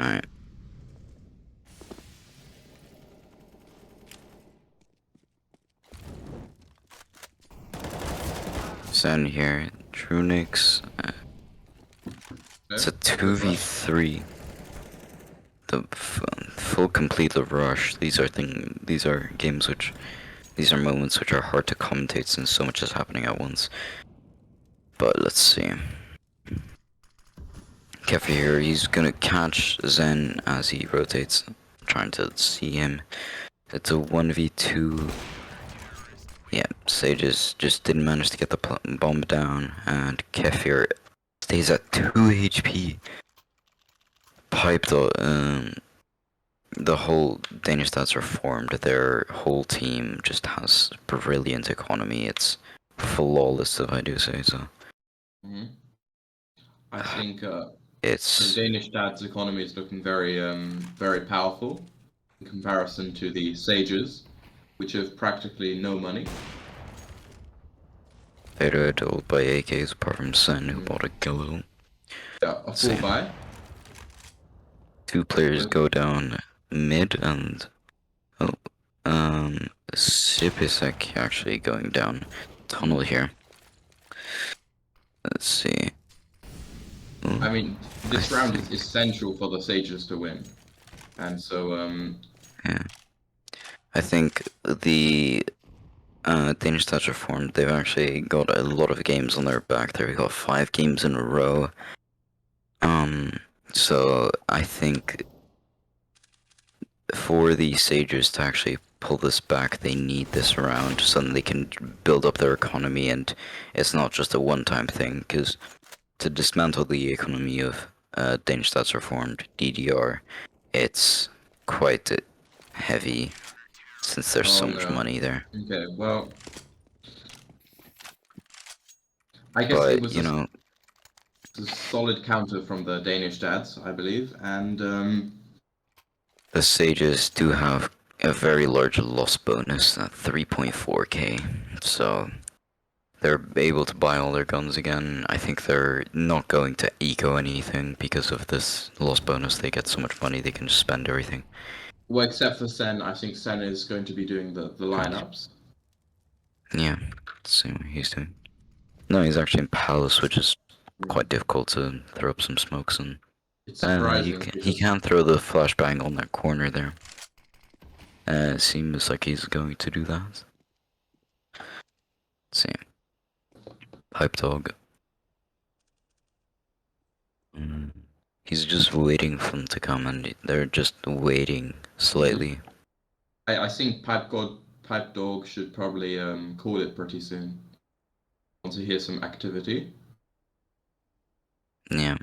Alright. Send here, Trunix. It's a 2v3. The full complete the rush. These are games which, these are moments which are hard to commentate since so much is happening at once. But let's see. Kefi here, he's gonna catch Zen as he rotates, trying to see him. It's a 1v2. Yeah, Sages just didn't manage to get the bomb down, and Kefir stays at 2 HP. Pipe the whole Danish stats are formed. Their whole team just has brilliant economy. It's flawless, if I do say so. Hmm. I think the It's Danish dad's economy is looking very powerful in comparison to the Sages, which have practically no money. they're told by AKs apart from Sen who Mm. bought a Gillo. Yeah, a full Same. buy. Two players With, go down mid and oh Sipisek actually going down tunnel here. Let's see. Ooh, I mean, I this round is think essential for the Sages to win, and so yeah. I think the Danish Touch Reformed, they've actually got a lot of games on their back. They've got 5 games in a row. So I think for the Sages to actually pull this back, they need this round so that they can build up their economy, and it's not just a one-time thing, because to dismantle the economy of Danish Stats Reformed, DDR, it's quite heavy, since there's so oh much no. money there. Okay, well, I guess it But, was you know, a solid counter from the Danish dads, I believe, and the Sages do have a very large loss bonus at 3.4k, so they're able to buy all their guns again. I think they're not going to eco anything because of this loss bonus. They get so much money they can just spend everything. well, except for Sen, I think Sen is going to be doing the Correct. lineups. Yeah, let's see what he's doing. No, he's actually in Palace, which is Yeah. quite difficult to throw up some smokes, and It's you surprising can, he because can throw the flashbang on that corner there. It seems like he's going to do that. Let's see. Pipe Dog. Mm. He's just waiting for them to come, and they're just waiting slightly. I think Pipe Dog should probably call it pretty soon. Want to hear some activity? Yeah.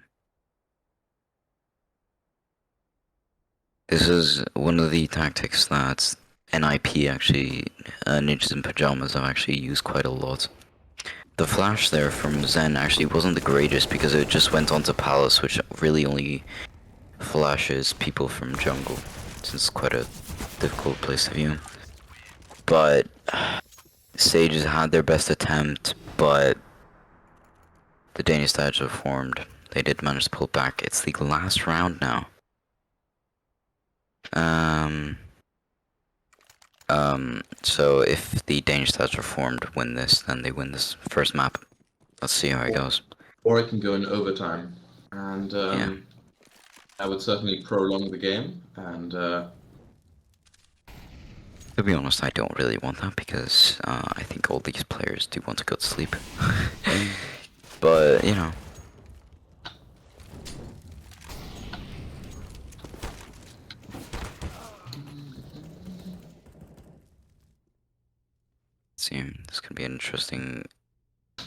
This is one of the tactics that NIP actually, Ninjas in Pajamas, have actually used quite a lot. The flash there from Zen actually wasn't the greatest because it just went onto Palace, which really only flashes people from jungle, since it's quite a difficult place to view. But Sages had their best attempt, but the Danish stage have formed. They did manage to pull back. It's the last round now. So if the Danish stats are formed win this, then they win this first map. Let's see how it Or, goes. or it can go in overtime, and Yeah. I would certainly prolong the game. And To be honest, I don't really want that because I think all these players do want to go to sleep. But, you know. Let's see, this could be an interesting.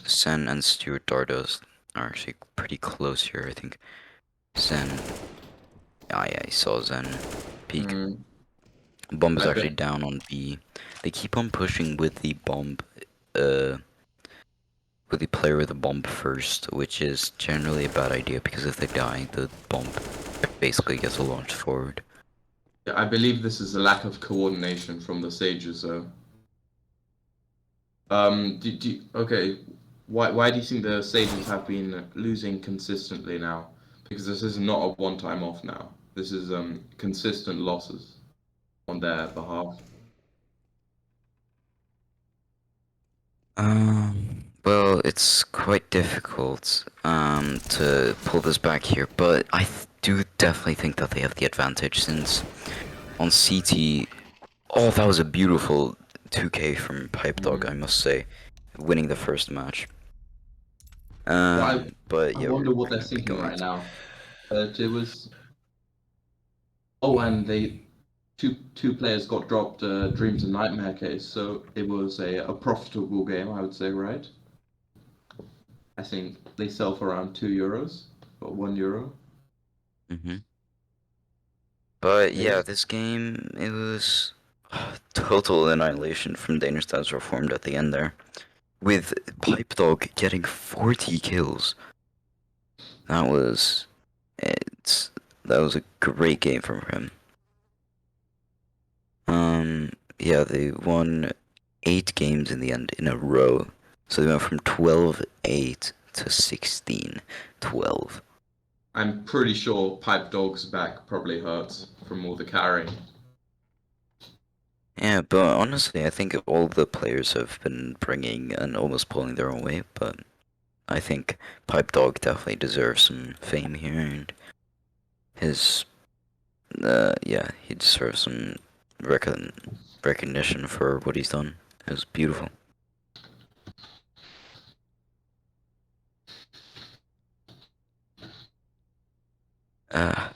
Sen and Stuart Dardos are actually pretty close here, I think. Zen. Ah, yeah, I saw Zen peek. mm, Bomb is I actually bet. down on B. They keep on pushing with the bomb, uh, with the player with the bomb first, which is generally a bad idea because if they die, the bomb basically gets launched forward. I believe this is a lack of coordination from the Sages, though. Okay. Why do you think the Sages have been losing consistently now? Because this is not a one-time off now. This is consistent losses on their behalf. Well, it's quite difficult to pull this back here, but I do definitely think that they have the advantage since on CT, oh, that was a beautiful 2K from Pipe Dog, I Mm. must say, winning the first match. Well, But I yeah, wonder we're what they're gonna be thinking going right to. now. But it was. Oh, and they two players got dropped. Dreams and Nightmare case, so it was a profitable game, I would say, right? I think they sell for around €2 or €1. Mhm. But Maybe. yeah, this game, it was total annihilation from Danish Stats Reformed at the end there. With Pipe Dog getting 40 kills. That was it's that was a great game from him. Yeah, they won 8 games in the end in a row. So they went from 12-8 to 16-12. I'm pretty sure Pipe Dog's back probably hurts from all the carrying. Yeah, but honestly, I think all the players have been bringing and almost pulling their own weight, but I think Pipe Dog definitely deserves some fame here, and his, yeah, he deserves some recognition for what he's done. It was beautiful. Uh,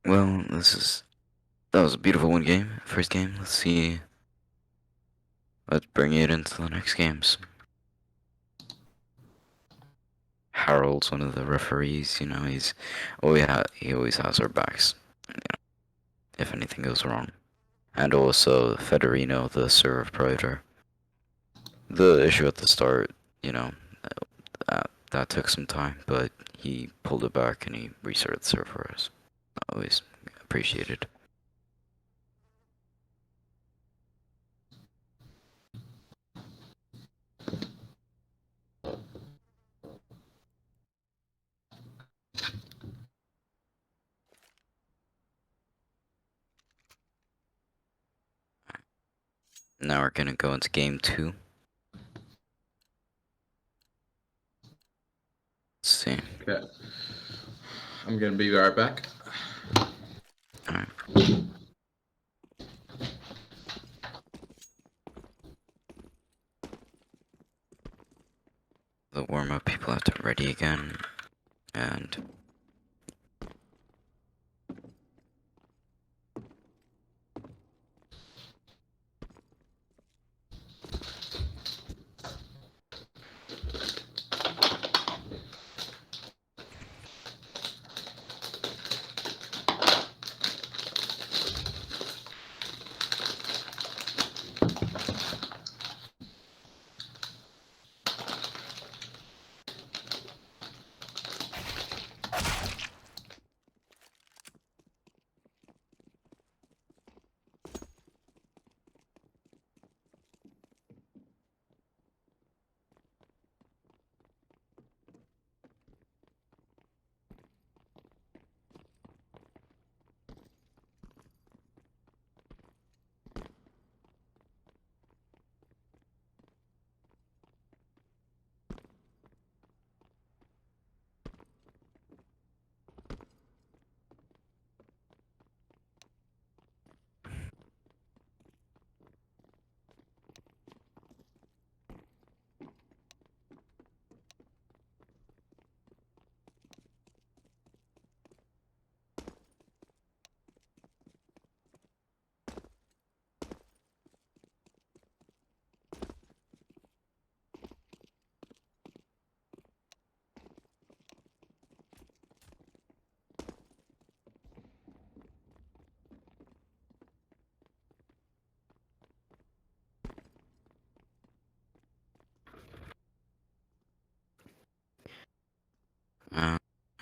well, that was a beautiful one game, first game. Let's see, let's bring it into the next games. Harold's one of the referees, he always has our backs, if anything goes wrong. And also Federino, the server provider. The issue at the start, you know, that took some time, but he pulled it back and he restarted the server for us. Always appreciated. Now we're gonna go into game 2. Let's see. Okay. I'm gonna be right back. Alright. The warm-up people have to ready again, and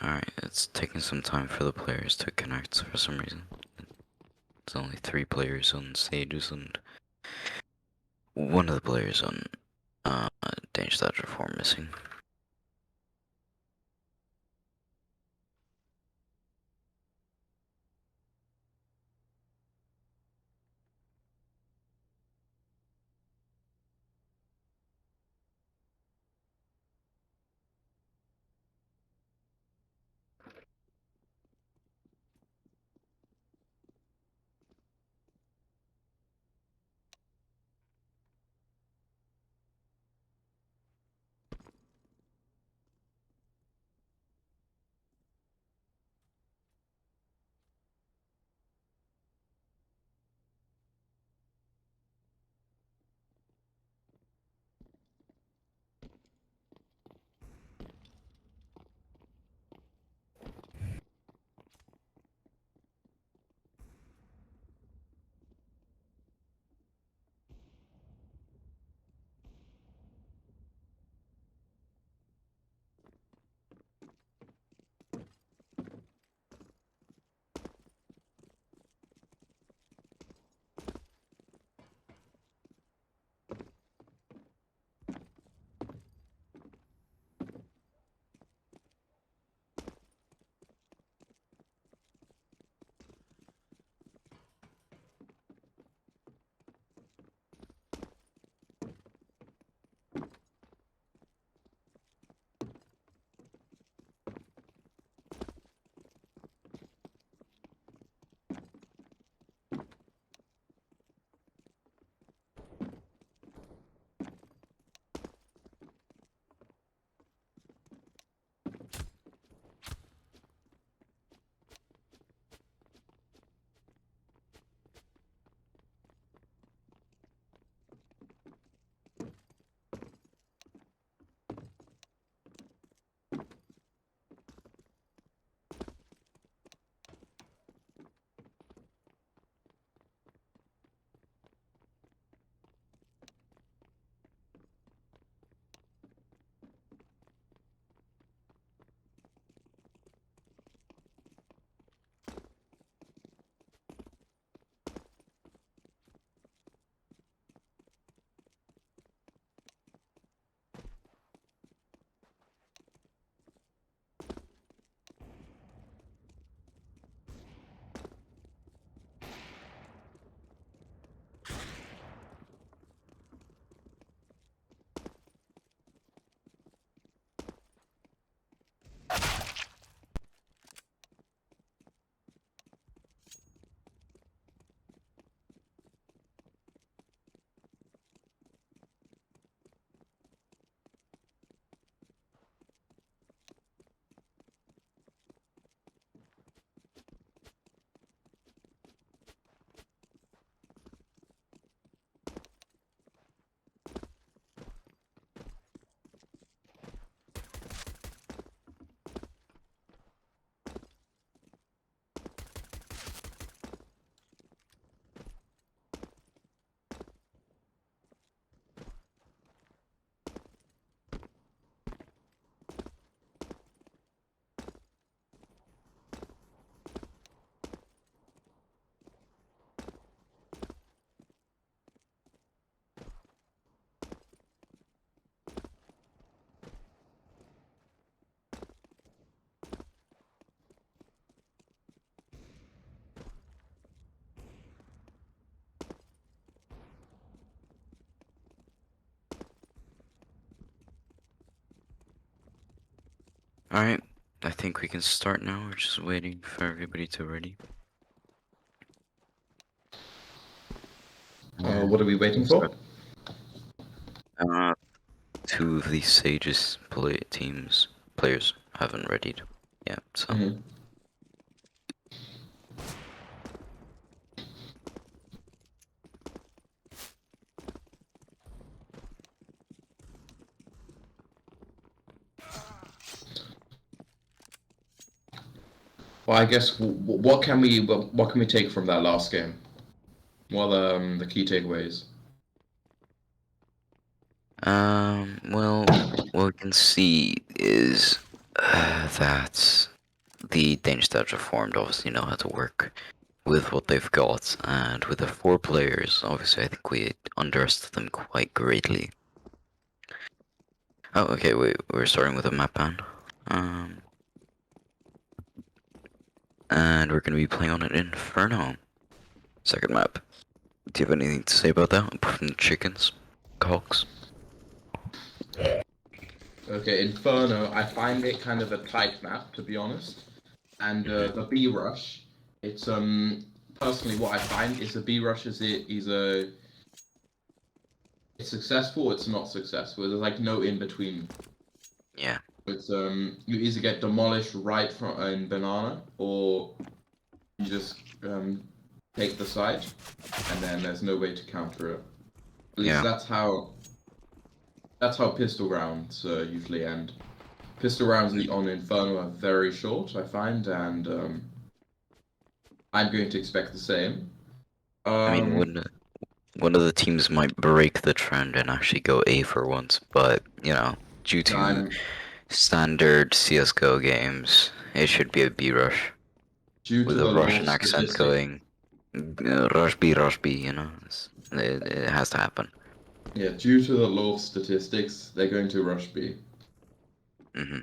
alright, it's taking some time for the players to connect for some reason. There's only 3 players on stages and one of the players on Danish Stats Reform missing. Alright, I think we can start now. We're just waiting for everybody to ready. What are we waiting for? Uh, two of the Sage's players haven't readied yet, so. Mhm. Well, I guess what can we take from that last game? What are the key takeaways? Well, what we can see is that the Danish that reformed obviously know how to work with what they've got, and with the four players, obviously I think we underestimated them quite greatly. Oh, okay, wait, we're starting with a map ban. And we're gonna be playing on an Inferno. Second map. Do you have anything to say about that, apart from the chickens? Cogs? Okay, Inferno. I find it kind of a tight map, to be honest. And the B rush, it's personally what I find is the B rush is it's successful, it's not successful. There's like no in between. Yeah. It's you either get demolished right from in banana, or you just take the side, and then there's no way to counter it. At least Yeah. that's how pistol rounds usually end. Pistol rounds on Inferno are very short, I find, and I'm going to expect the same. I mean, one of the teams might break the trend and actually go A for once, but, you know, due to I'm standard CSGO games, it should be a B rush. due With to a the law of Russian accent statistics. going, rush B, you know? It has to happen. Yeah, due to the law of statistics, they're going to rush B. Hmm.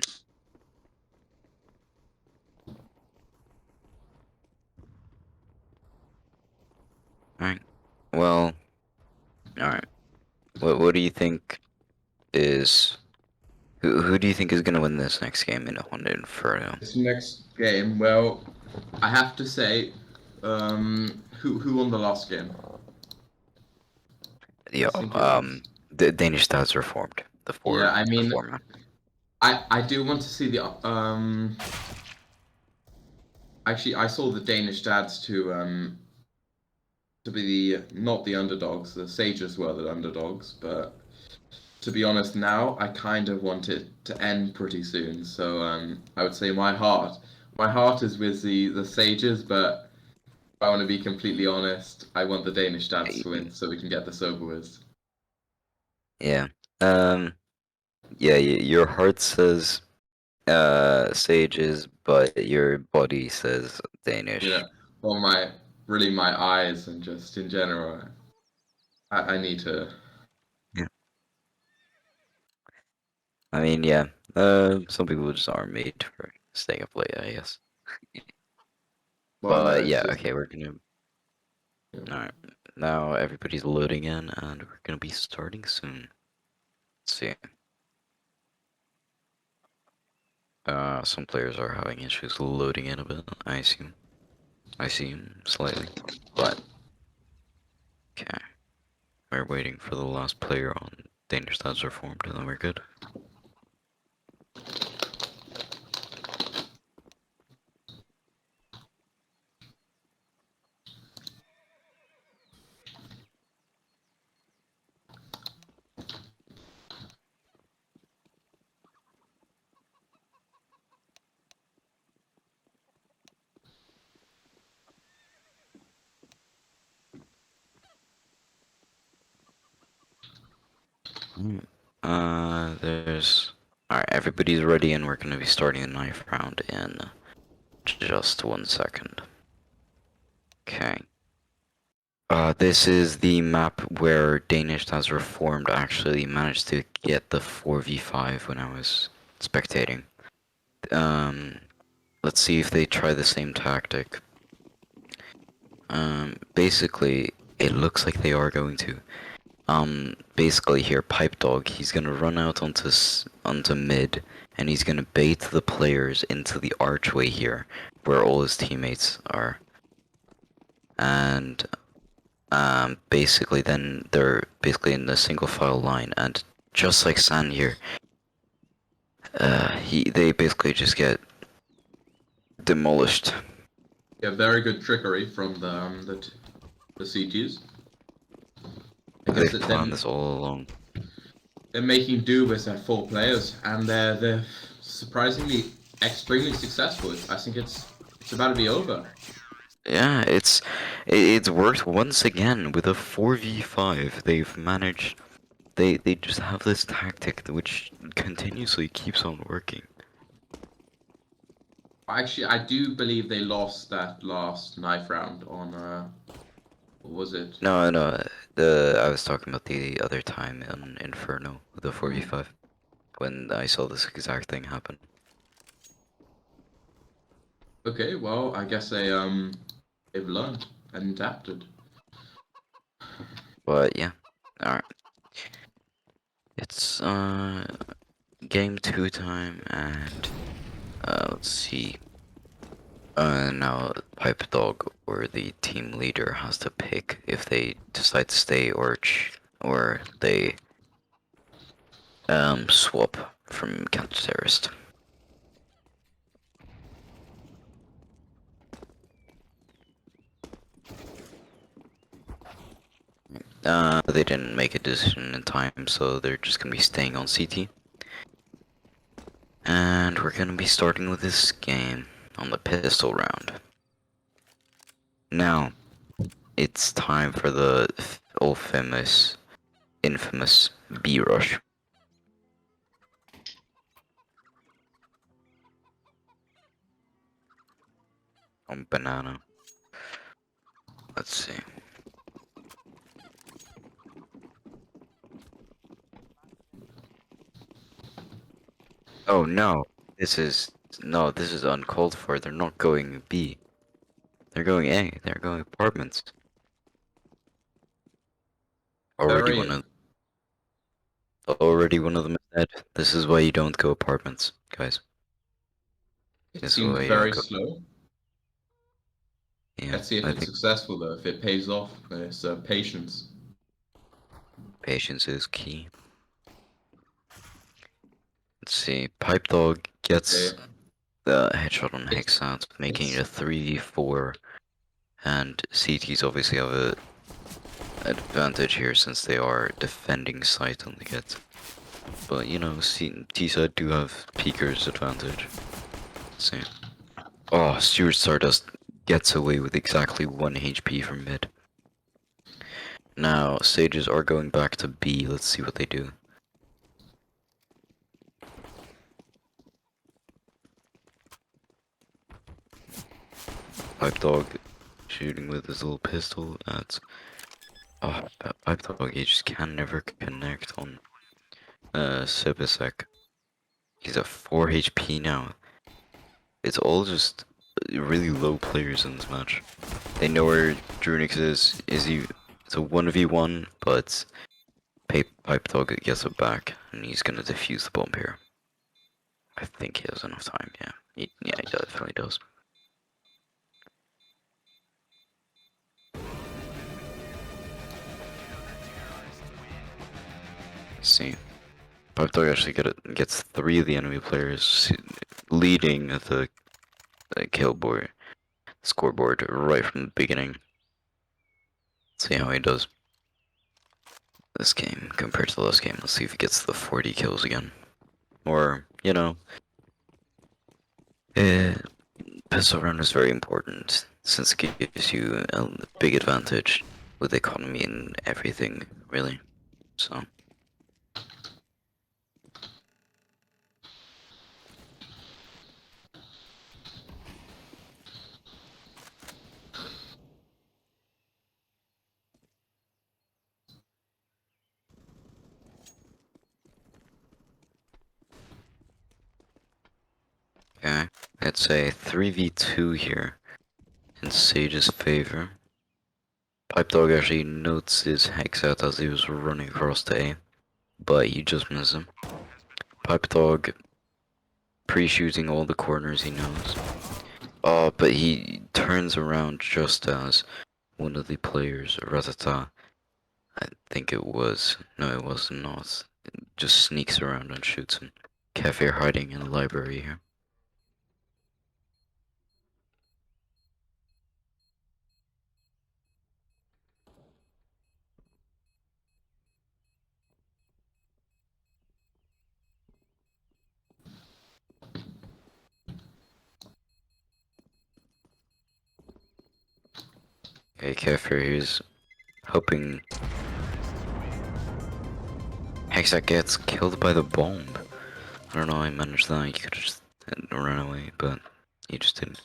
Alright. Well, alright. What do you think is who do you think is gonna win this next game in Honda Inferno? This next game, well, I have to say, who won the last game? I Yeah, think it was. the Danish stats reformed. Yeah, I The mean, format. I do want to see the Actually, I saw the Danish dads to be the not the underdogs. The Sages were the underdogs, but to be honest, now I kind of want it to end pretty soon. So I would say my heart is with the Sages, but if I want to be completely honest, I want the Danish dads to win so we can get this over with. Yeah. Um. Yeah. Your heart says sages, but your body says You Danish. know, or my eyes and just in general, I need to. Yeah. I mean, yeah. Some people just aren't made for staying up late, I guess. Well, no, But it's yeah. just. Okay. We're gonna. You know, All right. Now everybody's loading in, and we're gonna be starting soon. Let's see. Some players are having issues loading in a bit. I assume. I see slightly, but okay. We're waiting for the last player on Danish stats are formed, and then we're good. Mm. There's. Alright, everybody's ready, and we're gonna be starting the knife round in just 1 second. Okay. This is the map where Danish has reformed actually managed to get the 4v5 when I was spectating. Um, let's see if they try the same tactic. Basically, it looks like they are going to. Basically here, Pipe Dog, he's gonna run out onto mid, and he's gonna bait the players into the archway here, where all his teammates are. And basically then they're basically in a single file line, and just like San here, they basically just get demolished. Yeah, very good trickery from the CTs. I guess They've that planned this all along. they're making do with their 4 players, and they're surprisingly extremely successful. I think it's about to be over. Yeah, it's worked once again with a 4v5. They've managed. They just have this tactic which continuously keeps on working. Actually, I do believe they lost that last knife round on what was it? No, no, I was talking about the other time in Inferno, the 4v5, when I saw this exact thing happen. Okay, well, I guess they've learned and adapted. But yeah, alright. It's game 2 time, and let's see. Now Pipe Dog or the team leader has to pick if they decide to stay or they swap from counter-terrorist. They didn't make a decision in time, so they're just gonna be staying on CT. And we're gonna be starting with this game on the pistol round. Now, it's time for the old infamous B rush. On banana. Let's see. Oh no, this is uncalled for. They're not going B. They're going A. They're going apartments. Already Very, one of already one of them is dead. This is why you don't go apartments, guys. it This is seems why you don't very go. slow. Yeah, Let's see if I it's think successful though, if it pays off. There's patience. patience is key. Let's see. Pipe Dog gets Okay. the headshot on It's Hexat, making it it's a 3v4, and CTs obviously have a advantage here since they are defending site on the get. But you know, T-side do have Peeker's advantage. Let's see. Oh, Stuart Stardust gets away with exactly 1 HP from mid. Now, Sages are going back to B. Let's see what they do. Pipe Dog shooting with his little pistol at... Oh, Pipe Dog, he just can never connect on Sibisek. He's at 4 HP now. It's all just really low players in this match. They know where Drunix is. It's a 1v1, but Pipe Dog gets it back, and he's gonna defuse the bomb here. I think he has enough time, yeah. Yeah, he definitely does. Let's see. Pipe Dog actually gets 3 of the enemy players, leading the kill board, scoreboard right from the beginning. Let's see how he does this game compared to the last game. Let's see if he gets the 40 kills again. Or, you know, pistol round is very important since it gives you a big advantage with economy and everything, really. So. Okay, it's a 3v2 here in Sage's favor. Pipe Dog actually notes his hex out as he was running across the A, but you just miss him. Pipe Dog pre-shooting all the corners he knows. But he turns around just as one of the players, Ratata, I think it was, no it was not, just sneaks around and shoots him. Cafe hiding in the library here. Okay, Cafe is hoping Hexat gets killed by the bomb. I don't know how he managed that, he could have just run away, but he just didn't.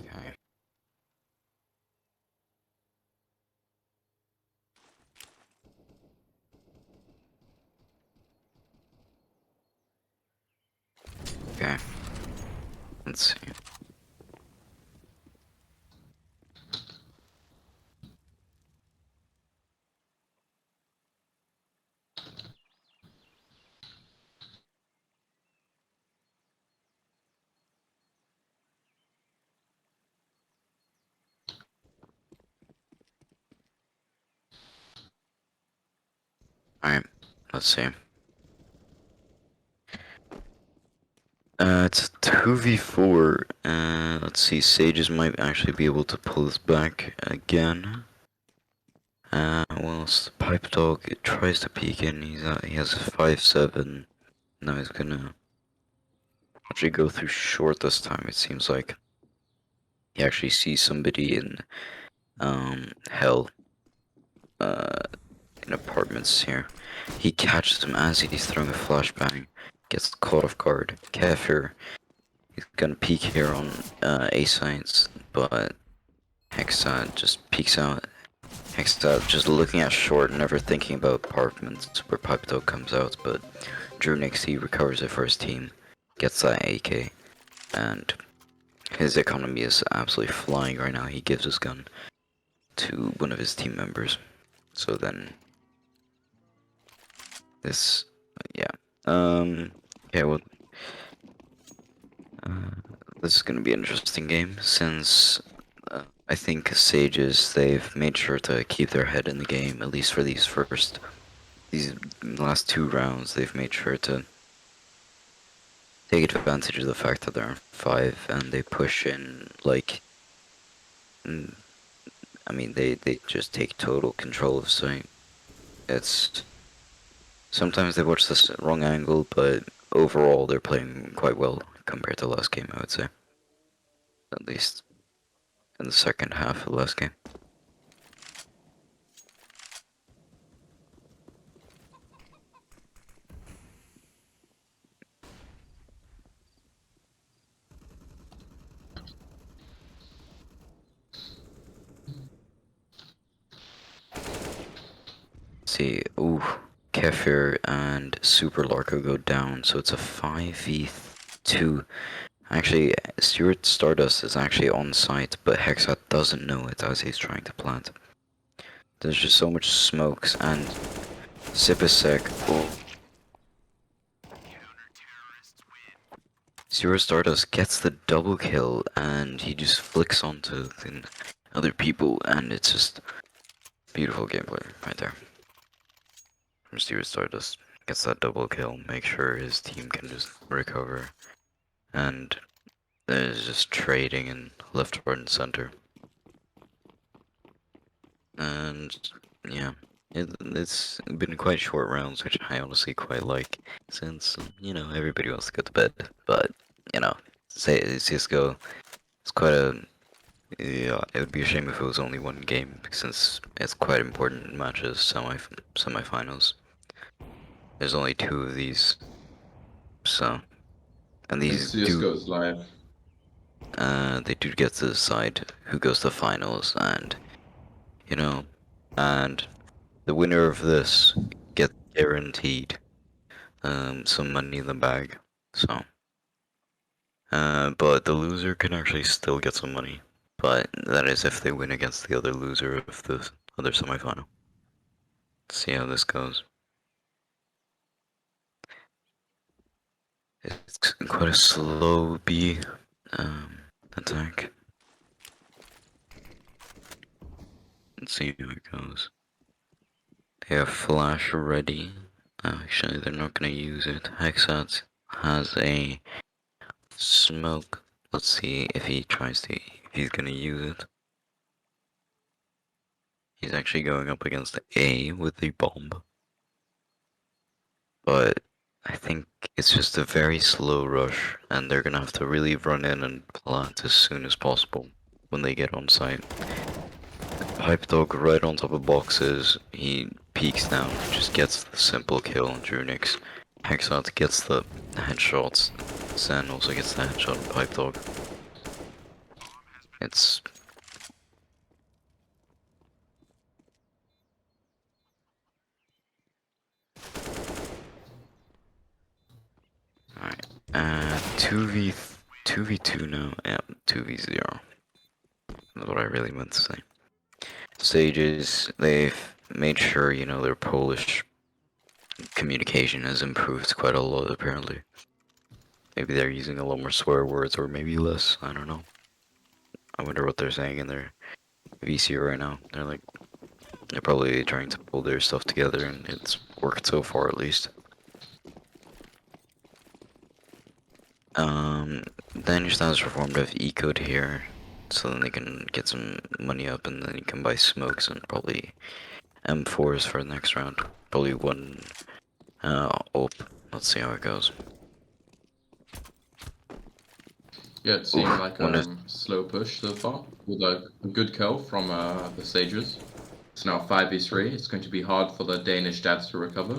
Okay. Okay. Let's see. Alright, let's see. It's 2v4. Let's see, Sages might actually be able to pull this back again. Whilst Pipe Dog tries to peek in, he has 5-7. Now he's gonna actually go through short this time, it seems like. He actually sees somebody in, hell, in apartments here. He catches him as he's throwing a flashbang, gets caught off guard. Kefir, he's gonna peek here on, A-Science, but Hexat just peeks out. Hexat just looking at short, never thinking about apartments where Pipe Dog comes out, but Drew next he recovers it for his team, gets that AK, and his economy is absolutely flying right now. He gives his gun to one of his team members. So then this, yeah, yeah, well, this is gonna be an interesting game since I think Sages, they've made sure to keep their head in the game, at least for these last 2 rounds. They've made sure to take advantage of the fact that they're in 5 and they push in, like, I mean, they just take total control of site. It's, sometimes they watch this wrong angle, but overall they're playing quite well compared to last game, I would say. At least in the second half of the last game. See, ooh, Kefir and Super Larko go down, so it's a 5v2. Actually, Stuart Stardust is actually on site, but Hexat doesn't know it as he's trying to plant. There's just so much smokes, and Sipasek, oh. Stuart Stardust gets the double kill, and he just flicks onto the other people, and it's just beautiful gameplay right there. From Stuart Stardust, gets that double kill, make sure his team can just recover, and there's just trading in left, right, and center. And yeah, it's been quite short rounds, which I honestly quite like, since, you know, everybody wants to go to bed. But, you know, say CSGO, it's quite a Yeah, it would be a shame if it was only one game, since it's quite important in matches, semifinals. There's only 2 of these, so, and And these do, CSGO is live. they do get to decide who goes to finals, and, you know, and the winner of this gets guaranteed, some money in the bag, so, but the loser can actually still get some money, but that is if they win against the other loser of the other semifinal. See how this goes. It's quite a slow B attack. Let's see how it goes. They have flash ready. Actually, they're not gonna use it. Hexat has a smoke. Let's see if he tries to. If he's gonna use it. He's actually going up against A with the bomb. But I think it's just a very slow rush, and they're gonna have to really run in and plant as soon as possible when they get on site. Pipe Dog right on top of boxes, he peeks down, just gets the simple kill on Drunix. Hexot gets the headshots, Zen also gets the headshot on Pipe Dog. It's... Alright, 2v2 now, yeah, 2v0. That's what I really meant to say. Sages, they've made sure, you know, their Polish communication has improved quite a lot apparently. Maybe they're using a lot more swear words, or maybe less, I don't know. I wonder what they're saying in their VC right now. They're probably trying to pull their stuff together, and it's worked so far at least. Danish has reformed of E-code here, so then they can get some money up, and then you can buy smokes and probably M4s for the next round. Probably one op. Let's see how it goes. Yeah, it seemed like One is slow push so far with a good kill from the Sages. It's now 5v3. It's going to be hard for the Danish dads to recover.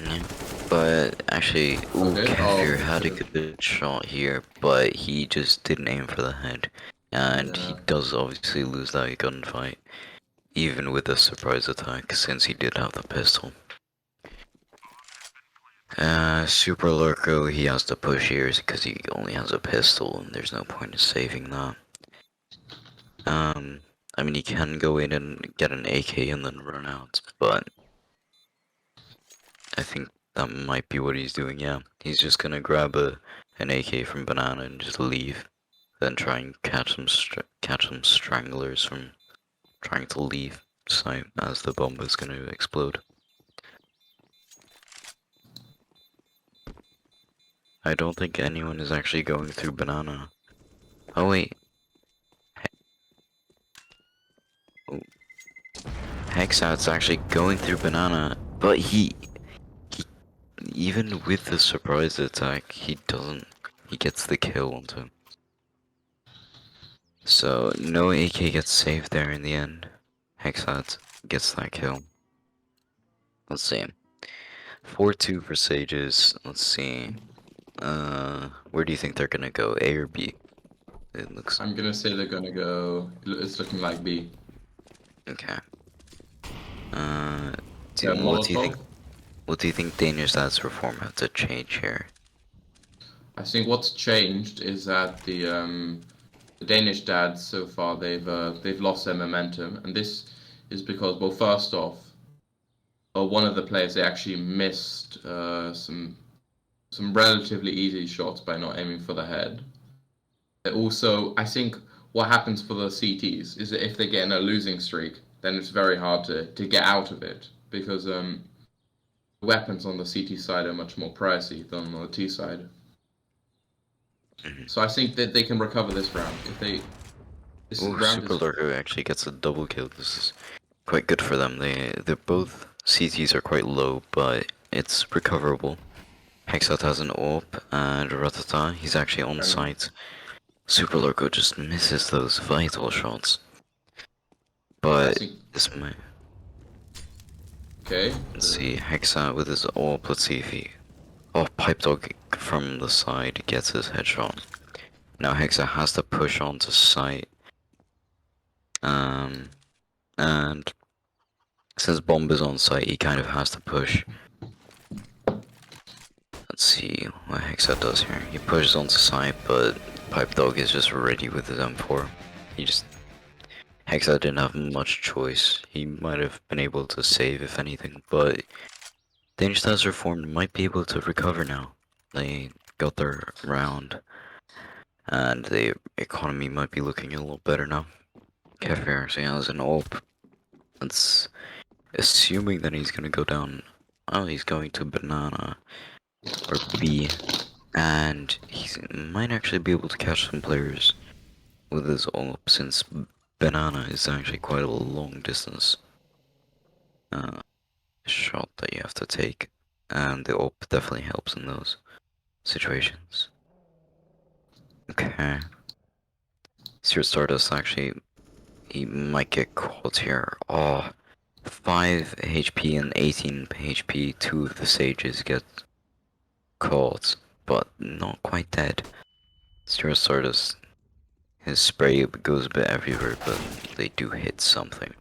yeah. But actually, Okay. Kefir Oh, had a good shot here, but he just didn't aim for the head. And he yeah. does obviously lose that gunfight, even with a surprise attack, since he did have the pistol. Super Lurko, he has to push here because he only has a pistol, and there's no point in saving that. I mean, he can go in and get an AK and then run out, but I think that might be what he's doing, yeah. He's just gonna grab an AK from Banana and just leave, then try and catch some stranglers from trying to leave site as the bomb is gonna explode. I don't think anyone is actually going through Banana. Oh wait. Hexat's actually going through Banana, but he even with the surprise attack, he gets the kill onto him. So no AK gets saved there in the end. Hexat gets that kill. Let's see. 4-2 for Sages. Let's see. Where do you think they're gonna go? A or B? It looks I'm gonna say they're gonna go. It's looking like B. okay. Uh, Yeah, what do you think? Molotov. What do you think Danish stats reform have to change here? I think what's changed is that the Danish dads so far they've lost their momentum, and this is because, well, first off, one of the players they actually missed some relatively easy shots by not aiming for the head. Also, I think what happens for the CTs is that if they get in a losing streak, then it's very hard to get out of it because weapons on the CT side are much more pricey than on the T side. Mhm. So I think that they can recover this round. If they this Ooh, round Super is Lurker actually gets a double kill. This is quite good for them. They're both CTs are quite low, but it's recoverable. Hexat has an AWP and Ratata, he's actually on and site. Super Loco just misses those vital shots. I But think. this might. Okay. Let's see, Hexa with his AWP. Let's see if he. Oh, Pipe Dog from the side gets his headshot. Now Hexa has to push onto site. And since Bomb is on site, he kind of has to push. Let's see what Hexa does here. He pushes onto site, but Pipe Dog is just ready with his M4. He just. Hexa didn't have much choice. He might have been able to save if anything, but Danish Stars Reformed might be able to recover now. They got their round, and the economy might be looking a little better now. Kefir, so he has an AWP. That's assuming that he's gonna go down. Oh, he's going to Banana or B, and he might actually be able to catch some players with his AWP since Banana is actually quite a long distance shot that you have to take, and the AWP definitely helps in those situations. Okay. Stuart Stardust actually, he might get caught here. Oh, 5 HP and 18 HP, two of the sages get caught, but not quite dead. Stuart Stardust, his spray goes a bit everywhere, but they do hit something.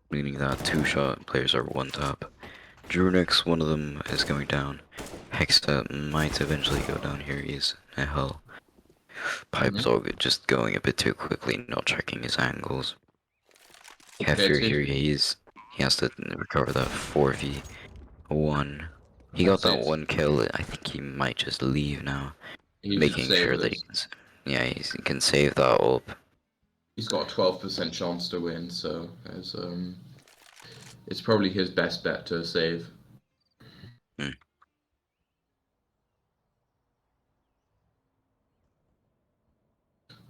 Meaning that two-shot players are one tap. Drunix, one of them is going down. Hexa might eventually go down here, he's a hell. Pipe Mhm. Dog just going a bit too quickly, not checking his angles. Okay. Kefir here, he has to recover that 4v1. He got That's that it. one kill, I think he might just leave now. He should Making save sure that this. yeah, he can save that up. He's got a 12% chance to win, so it's probably his best bet to save. Hmm.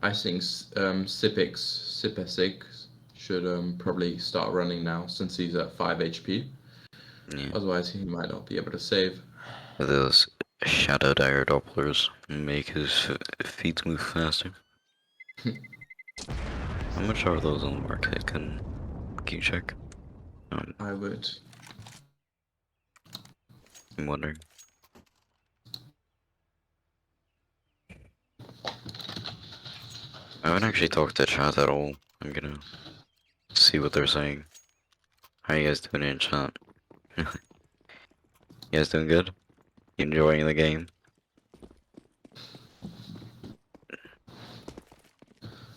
I think Sipesig should probably start running now since he's at 5 HP. Yeah, Otherwise, he might not be able to save. those shadow dagger dopplers make his feet move faster. How much are those on the market? Can you check? I would. I'm wondering. I haven't actually talked to chat at all. I'm gonna see what they're saying. How you guys doing in chat? You guys doing good? You enjoying the game?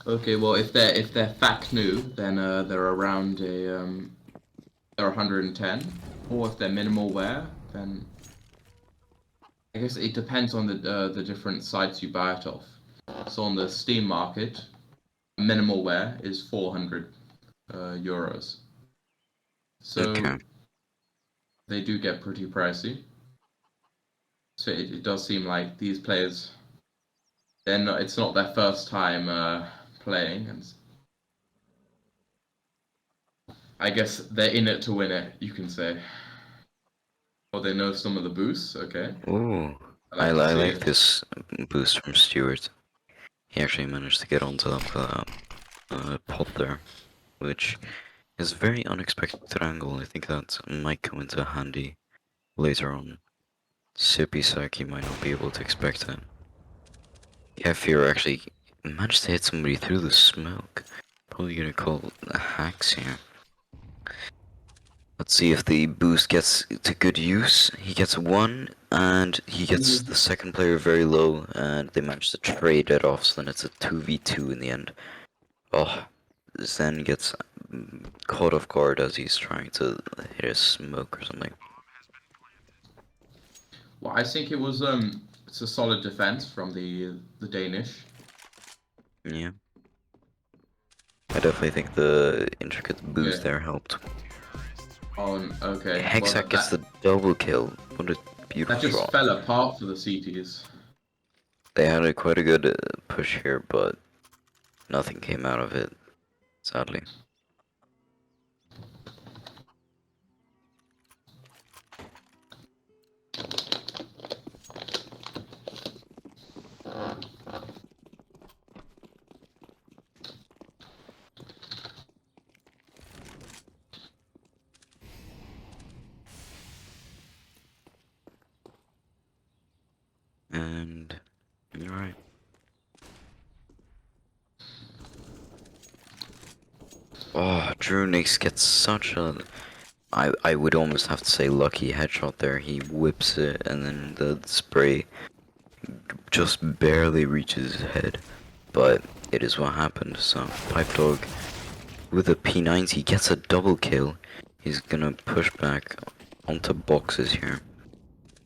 Okay, well, if they're FAC new, then they're around they're 110. Or if they're minimal wear, then I guess it depends on the different sites you buy it off. So on the Steam market, minimal wear is 400 euros. Okay. So they do get pretty pricey. So it does seem like these players, they're not. It's not their first time playing, and I guess they're in it to win it. You can say, or they know some of the boosts. Okay, Ooh, I I like to see like it. this boost from Stewart. He actually managed to get onto them for that pot there, which is a very unexpected angle. I think that might come into handy later on. Sippy Saki might not be able to expect it. Kefir actually managed to hit somebody through the smoke. Probably gonna call hacks here. Let's see if the boost gets to good use. He gets one, and he gets the second player very low, and they manage to trade it off, so then it's a 2v2 in the end. Oh, Zen gets caught off guard as he's trying to hit a smoke or something. Well, I think it's a solid defense from the Danish. Yeah, I definitely think the intricate boost Okay. there helped. Okay. Well, Hexac gets the double kill. What a that beautiful just shot. fell apart for the CTs. They had quite a good push here, but nothing came out of it, sadly. And alright. Oh, Drew Nix gets such a I would almost have to say lucky headshot there. He whips it and then the spray just barely reaches his head. But it is what happened. So Pipe Dog with a P90 gets a double kill. He's gonna push back onto boxes here.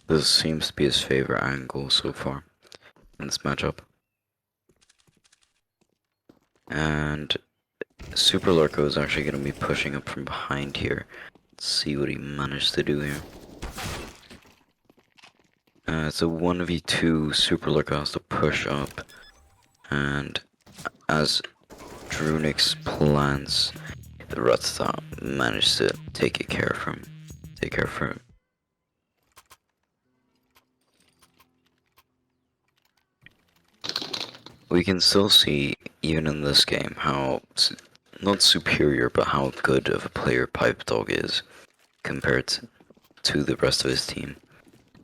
This seems to be his favorite angle so far in this matchup. And Super Lurko is actually gonna be pushing up from behind here. Let's see what he managed to do here. It's a 1v2. Super Lurko has to push up. And as Drunix plants, the Ratata managed to take care of him. We can still see, even in this game, how, not superior, but how good of a player Pipe Dog is compared to the rest of his team,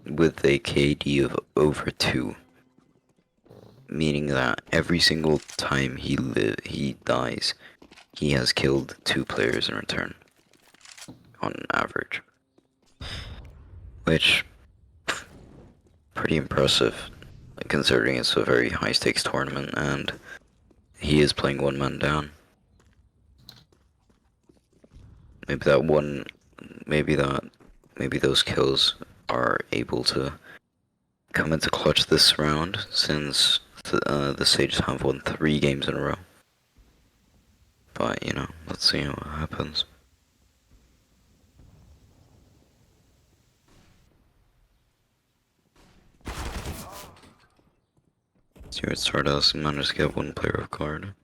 with a KD of over 2, meaning that every single time he dies, he has killed 2 players in return, on average. Which, pretty impressive, considering it's a very high stakes tournament and he is playing one man down. Maybe that one, maybe those kills are able to come into clutch this round, since the Sages have won 3 games in a row. But, you know, let's see what happens. Stuart Stardust managed to get 1 player off guard.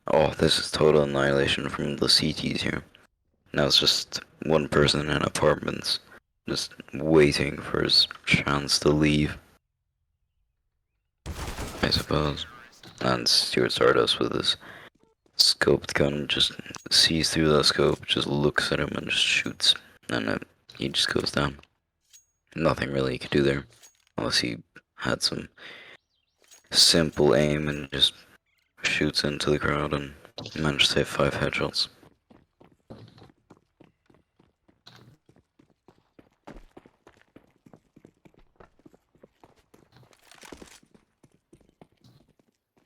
Oh, this is total annihilation from the CTs here. Now it's just one person in apartments, just waiting for his chance to leave, I suppose. And Stuart Stardust with his scoped gun just sees through the scope, just looks at him and just shoots, and he just goes down. Nothing really he could do there, unless he had some simple aim and just shoots into the crowd and managed to hit 5 headshots.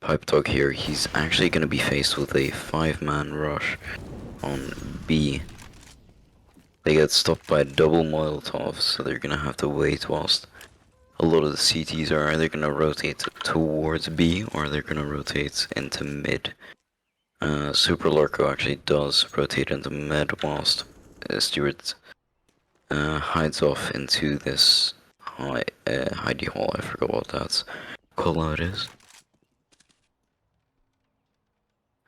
Pipe Dog here, he's actually going to be faced with a 5-man rush on B. They get stopped by double Molotovs, so they're going to have to wait whilst a lot of the CTs are either going to rotate towards B or they're going to rotate into mid. Super Lurko actually does rotate into mid whilst Stuart hides off into this hidey hole. I forgot what that's called out is.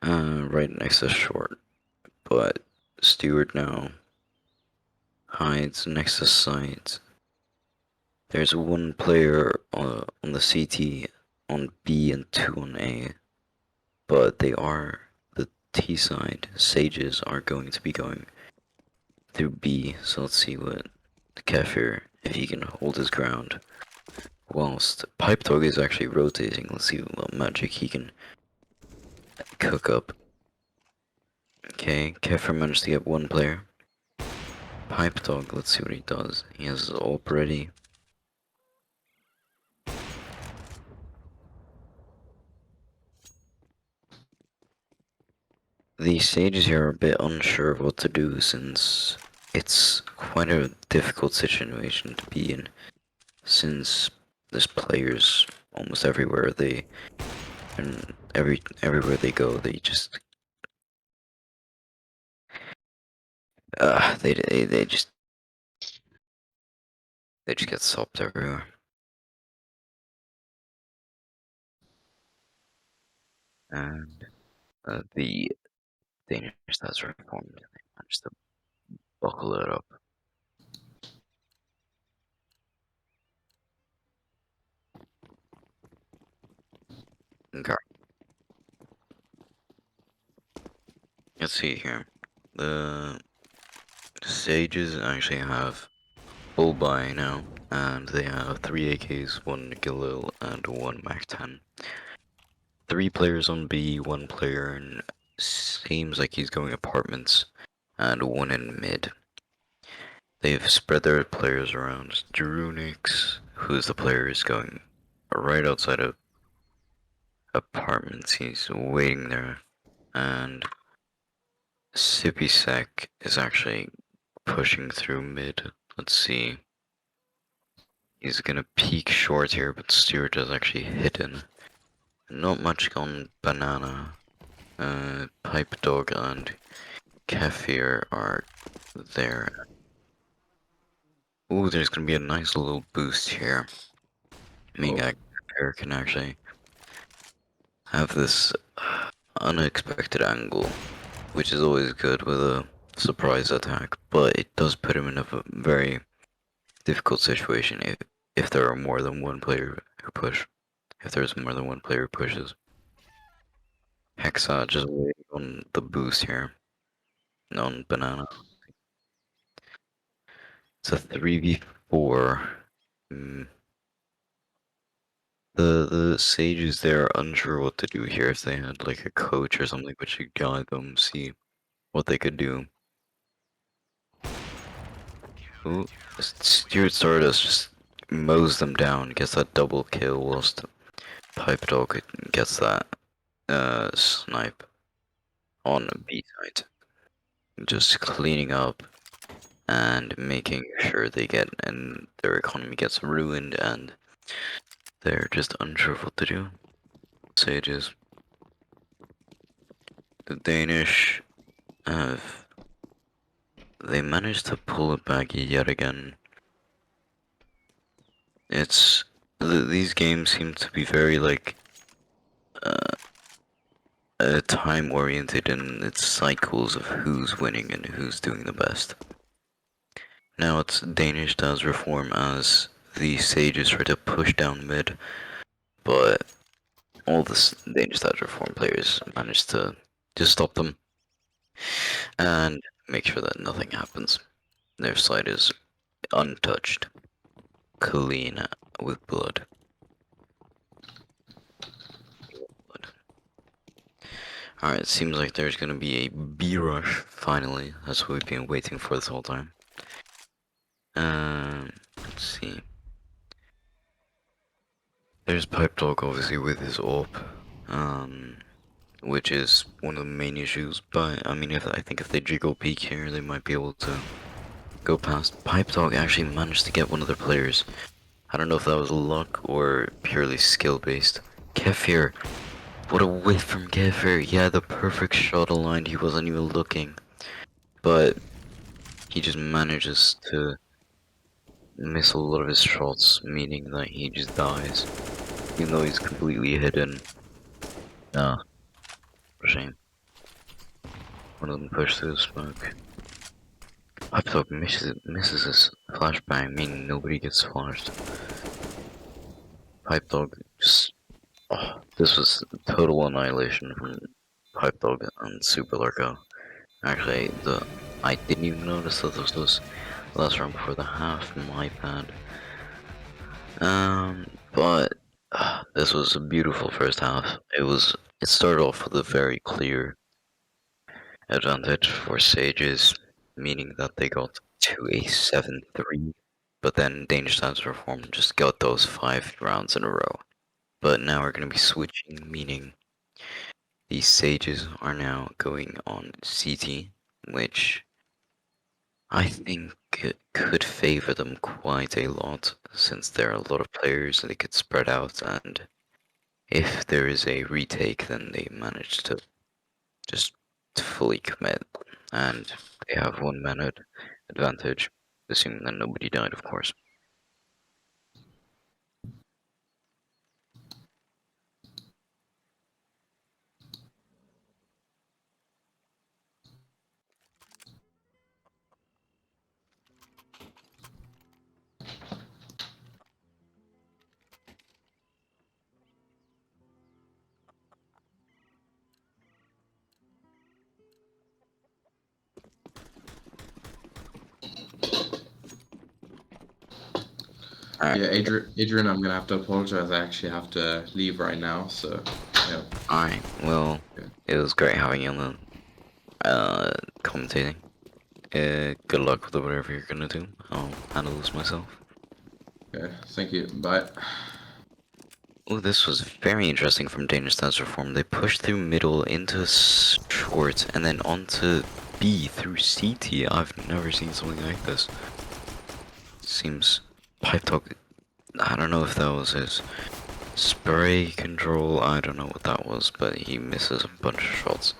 Right next to short, but Stewart now hides next to site. There's 1 player on the CT on B and 2 on A, but the T side. Sages are going to be going through B, so let's see what Kefir, if he can hold his ground. Whilst Pipe Dog is actually rotating, let's see what magic he can cook up. Okay, Kefir managed to get 1 player. Pipe Dog, let's see what he does. He has his ult ready. The Sages here are a bit unsure of what to do, since it's quite a difficult situation to be in, since there's players almost everywhere. And everywhere they go, they just they just get sopped everywhere. And the Danish that's reformed, they managed to buckle it up. Okay. Let's see here. The Sages actually have full buy now, and they have 3 AKs, 1 Galil, and 1 Mac-10. 3 players on B, 1 player in seems like he's going apartments, and 1 in mid. They've spread their players around. Drunix, who's the player, is going right outside of apartments. He's waiting there, and Sipisek is actually pushing through mid. Let's see. He's gonna peek short here, but Stewart is actually hidden. Not much on Banana. Pipe Dog and Kefir are there. Ooh, there's gonna be a nice little boost here. Meaning Oh. Kefir can actually have this unexpected angle, which is always good with a surprise attack, but it does put him in a very difficult situation if there are more than one player who push. If there's more than one player who pushes. Hexa just waiting on the boost here. On Banana. It's a 3v4. Mm. The sages there are unsure what to do here. If they had like a coach or something which could guide them, see what they could do. Ooh, Stuart Stardust just mows them down, gets that double kill whilst Pipe Dog gets that snipe on a B side. Just cleaning up and making sure they get and their economy gets ruined and they're just unsure of what to do. Sages. The Danish have they managed to pull it back yet again. It's these games seem to be very like time oriented in its cycles of who's winning and who's doing the best. Now it's Danish does reform as the sages try to push down mid, but all the Danish does reform players manage to just stop them and make sure that nothing happens. Their side is untouched, clean with blood. Alright, it seems like there's gonna be a B rush finally. That's what we've been waiting for this whole time. Let's see. There's Pipe Dog obviously with his AWP, which is one of the main issues. But I mean, I think if they jiggle peek here, they might be able to go past. Pipe Dog actually managed to get one of their players. I don't know if that was luck or purely skill based. Kefir, what a whiff from Kefir. Yeah, the perfect shot aligned. He wasn't even looking, but he just manages to miss a lot of his shots, meaning that he just dies, even though he's completely hidden. Ah, for shame. One of them pushed through the smoke. Pipe Dog misses his flashbang, meaning nobody gets flashed. Pipe Dog just. Oh, this was total annihilation from Pipe Dog and Super Lurko. Actually, I didn't even notice that this was the last round before the half, my bad. But this was a beautiful first half. It started off with a very clear advantage for Sages, meaning that they got to a 7-3, but then Danish Dance Reform just got those 5 rounds in a row. But now we're going to be switching, meaning these Sages are now going on CT, which I think it could favor them quite a lot, since there are a lot of players they could spread out, and if there is a retake, then they manage to just fully commit, and they have 1 minute advantage, assuming that nobody died, of course. Alright, Yeah, Adrian, I'm gonna have to apologize. I actually have to leave right now. So, yeah. alright. Well, Yeah. it was great having you on the commentating. Good luck with whatever you're gonna do. I'll handle this myself. Okay. Thank you. Bye. Oh, this was very interesting from Danish Stats Reform. They pushed through middle into short and then onto B through CT. I've never seen something like this. Seems pipe talk. I don't know if that was his spray control. I don't know what that was, but he misses a bunch of shots.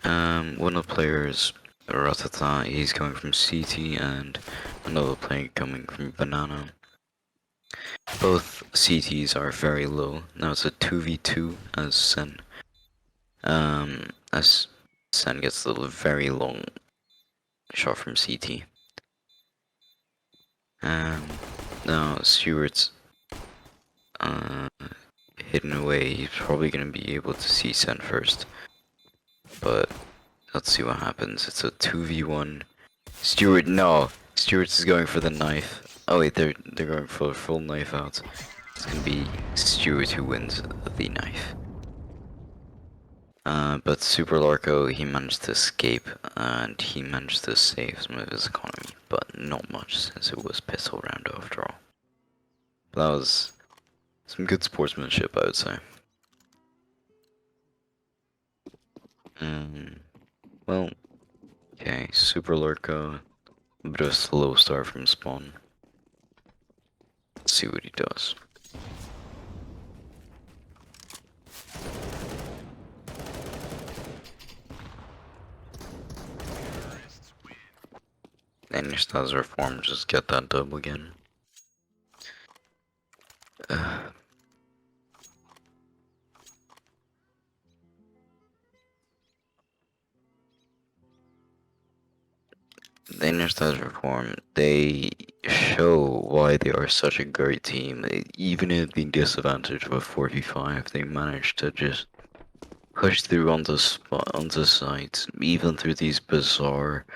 One of the players, Ratata, he's coming from CT, and another player coming from Banana. Both CTs are very low. Now it's a 2v2 as Sen gets the very long shot from CT. Now Stewart's hidden away. He's probably gonna be able to see Sen first, but let's see what happens. It's a 2v1. Stewart, no. Stewart's is going for the knife. Oh wait, they're going for a full knife out. It's gonna be Stewart who wins the knife. But Super Larko, he managed to escape, and he managed to save some of his economy, but not much since it was pistol round after all. But that was some good sportsmanship, I would say. Well, okay, Super Larko, a bit of a slow start from spawn. Let's see what he does. Danish does reform, just get that dub again. Danish does reform. They show why they are such a great team. Even at the disadvantage of a 45, they managed to just push through onto sites, even through these bizarre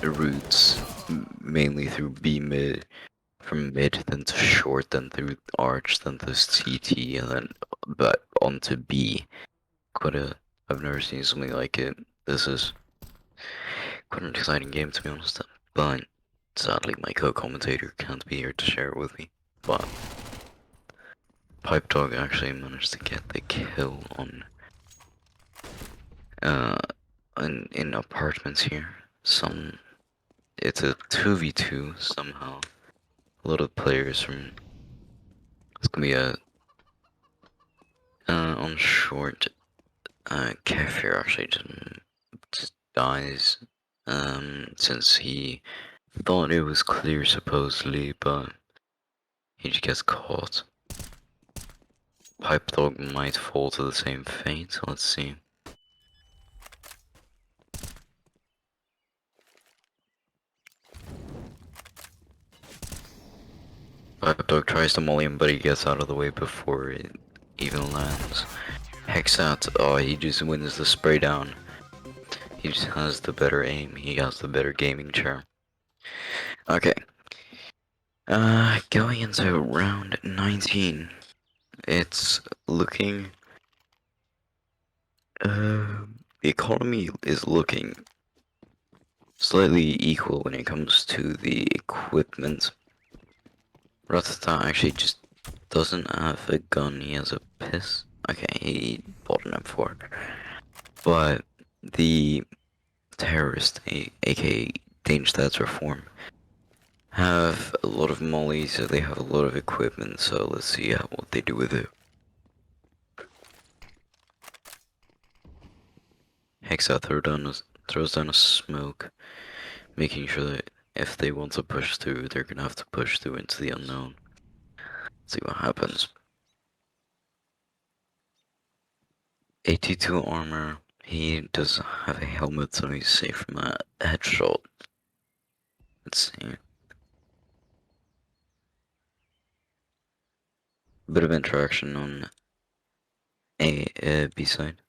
routes, mainly through B mid, from mid, then to short, then through arch, then to CT, and then but onto B. I've never seen something like it. This is quite an exciting game, to be honest. But sadly, my co-commentator can't be here to share it with me. But Pipe Dog actually managed to get the kill on uh in apartments here. It's a 2v2 somehow. A lot of players from it's gonna be a on short. Kefir actually just dies since he thought it was clear supposedly, but he just gets caught. Pipe Dog might fall to the same fate, let's see. Pipe Dog tries to molly him, but he gets out of the way before it even lands. Hexat, oh, he just wins the spray down. He just has the better aim, he has the better gaming chair. Okay. Going into round 19. It's looking the economy is looking slightly equal when it comes to the equipment. Ratata actually just doesn't have a gun, he has a piss. Okay, he bought an M4. But the terrorist, aka Danish Stats Reform, have a lot of mollies, so they have a lot of equipment, so let's see what they do with it. Hexa throws down a smoke, making sure that if they want to push through, they're gonna have to push through into the unknown. Let's see what happens. 82 armor. He does have a helmet, so he's safe from a headshot. Let's see. A bit of interaction on B side.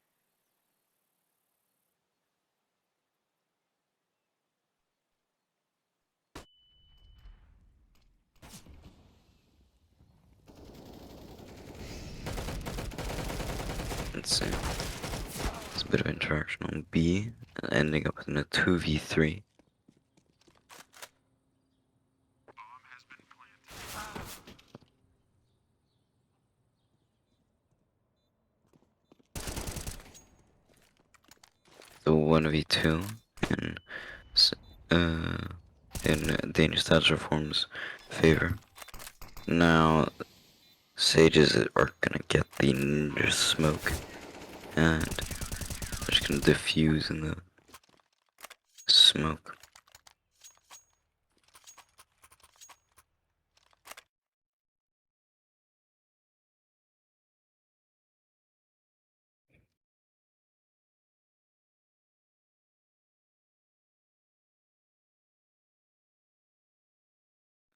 Let's see. It's a bit of interaction on B, ending up in a 2v3. The 1v2 in uh in Danish Tax Reform's favor. Now sages are gonna get the ninja smoke and they're just gonna diffuse in the smoke.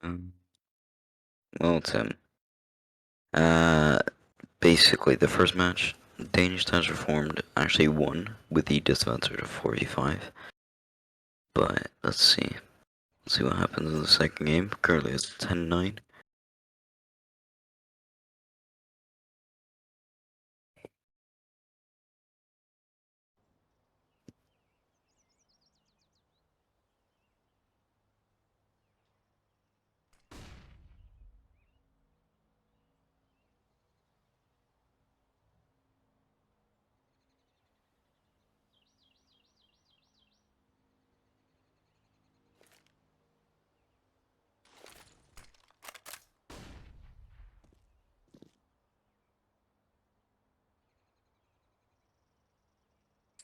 Um, well, Tim. Uh, basically, the first match, Danish Tax Reformed actually won with the disadvantage of 4v5. But let's see. Let's see what happens in the second game. Currently it's 10-9.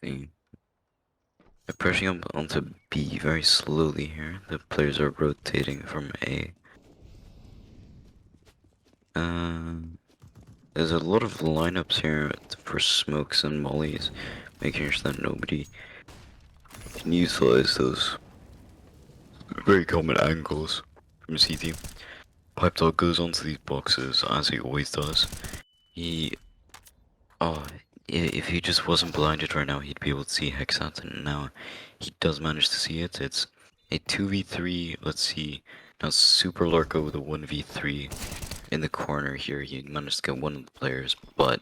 See. They're pushing up onto B very slowly here. The players are rotating from A. There's a lot of lineups here for smokes and mollies, making sure that nobody can utilize those very common angles from CT. Pipe Dog goes onto these boxes as he always does. He, oh, if he just wasn't blinded right now, he'd be able to see Hexat, and now he does manage to see it. It's a 2v3, let's see, now Super Lurko with a 1v3 in the corner here. He managed to get one of the players, but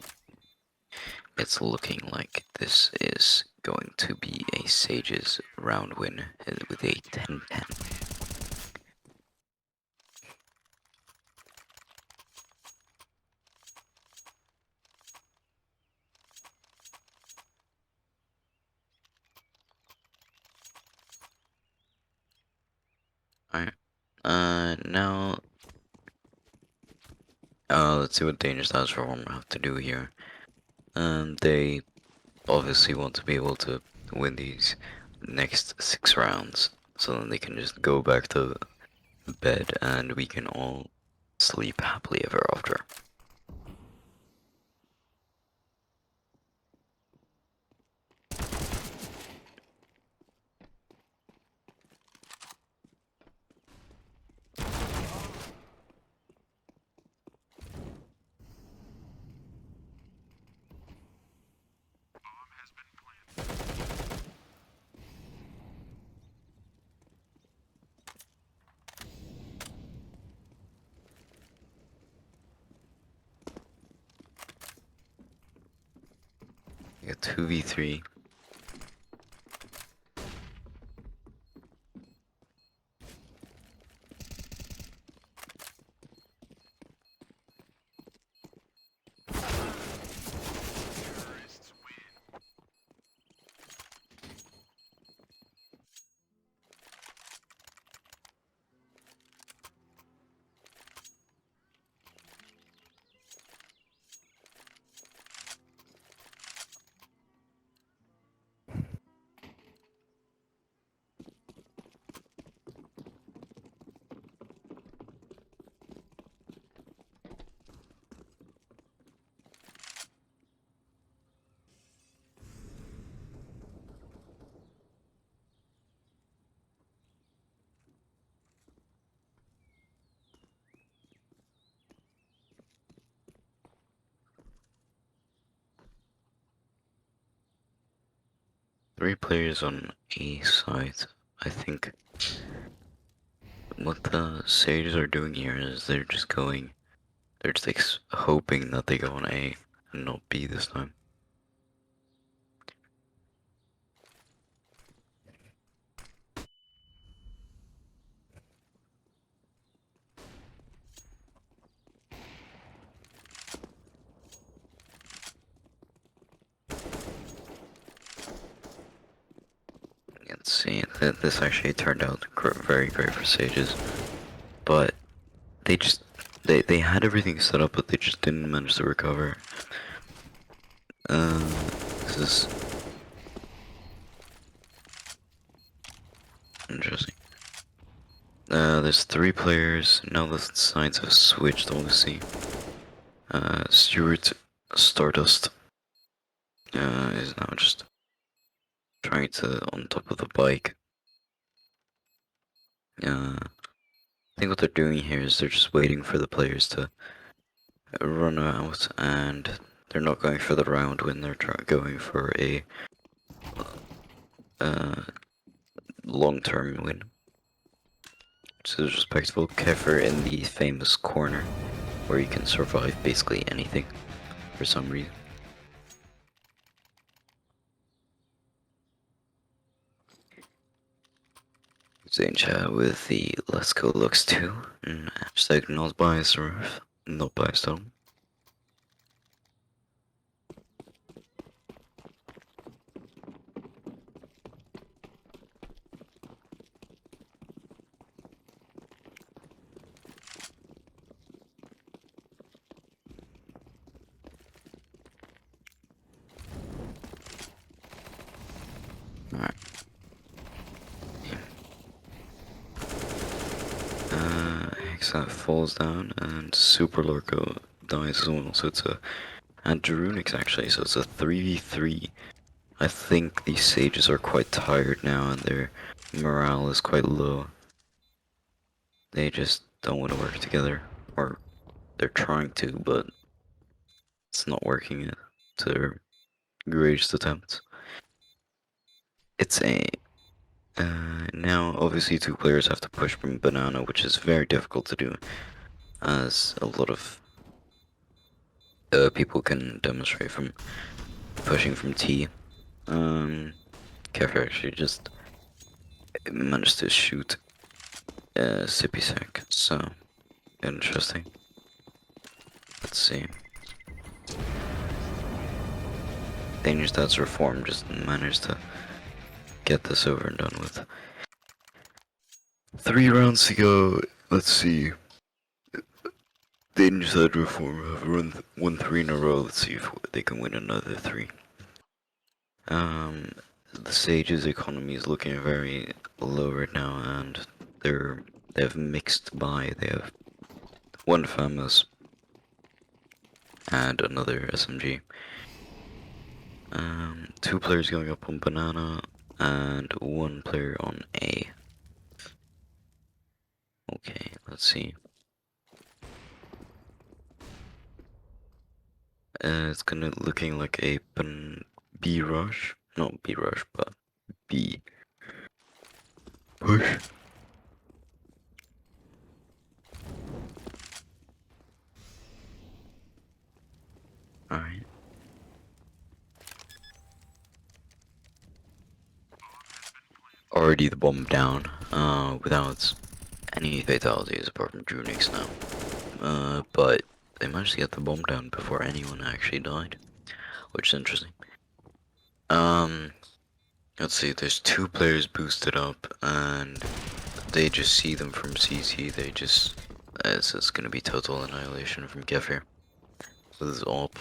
it's looking like this is going to be a Sage's round win with a 10-10. Alright. Now, let's see what Danish Transform have to do here. They obviously want to be able to win these next 6 rounds, so then they can just go back to bed and we can all sleep happily ever after. We got 2v3. Three players on A side. I think what the Sages are doing here is they're just hoping that they go on A and not B this time. This actually turned out very great for Sages, but they just they had everything set up, but they just didn't manage to recover. This is interesting. There's 3 players now. The sides have switched. Obviously, Stuart Stardust is now just trying to on top of the bike. I think what they're doing here is they're just waiting for the players to run out, and they're not going for the round win. They're going for a long-term win. So it's respectable. Kefir in the famous corner, where you can survive basically anything for some reason. Stay in chat with the Let's Go Lux 2 and hashtag not biased ref, not biased at all. Alright. Hexat falls down and Super Lorco dies as well, so it's a... and Drunix actually, so it's a 3v3. I think these sages are quite tired now and their morale is quite low. They just don't want to work together, or they're trying to, but it's not working to their greatest attempts. It's a... now, obviously, 2 players have to push from banana, which is very difficult to do, as a lot of people can demonstrate from pushing from T. Kefir actually just managed to shoot Sippy Sack, so interesting. Let's see. Danish Dad's Reform just managed to get this over and done with. 3 rounds to go. Let's see. Danish Dad Reform have won 3 in a row. Let's see if they can win another 3. The Sage's economy is looking very low right now, and they have mixed buy. They have 1 famous and another SMG. 2 players going up on banana and 1 player on A. Okay, let's see. It's gonna looking like a B rush, not B rush, but B push. Alright. Already the bomb down, without any fatalities apart from Drunix now. But they managed to get the bomb down before anyone actually died, which is interesting. Let's see, there's 2 players boosted up, and they just see them from CT, they just... it's gonna be total annihilation from Kefir with his AWP.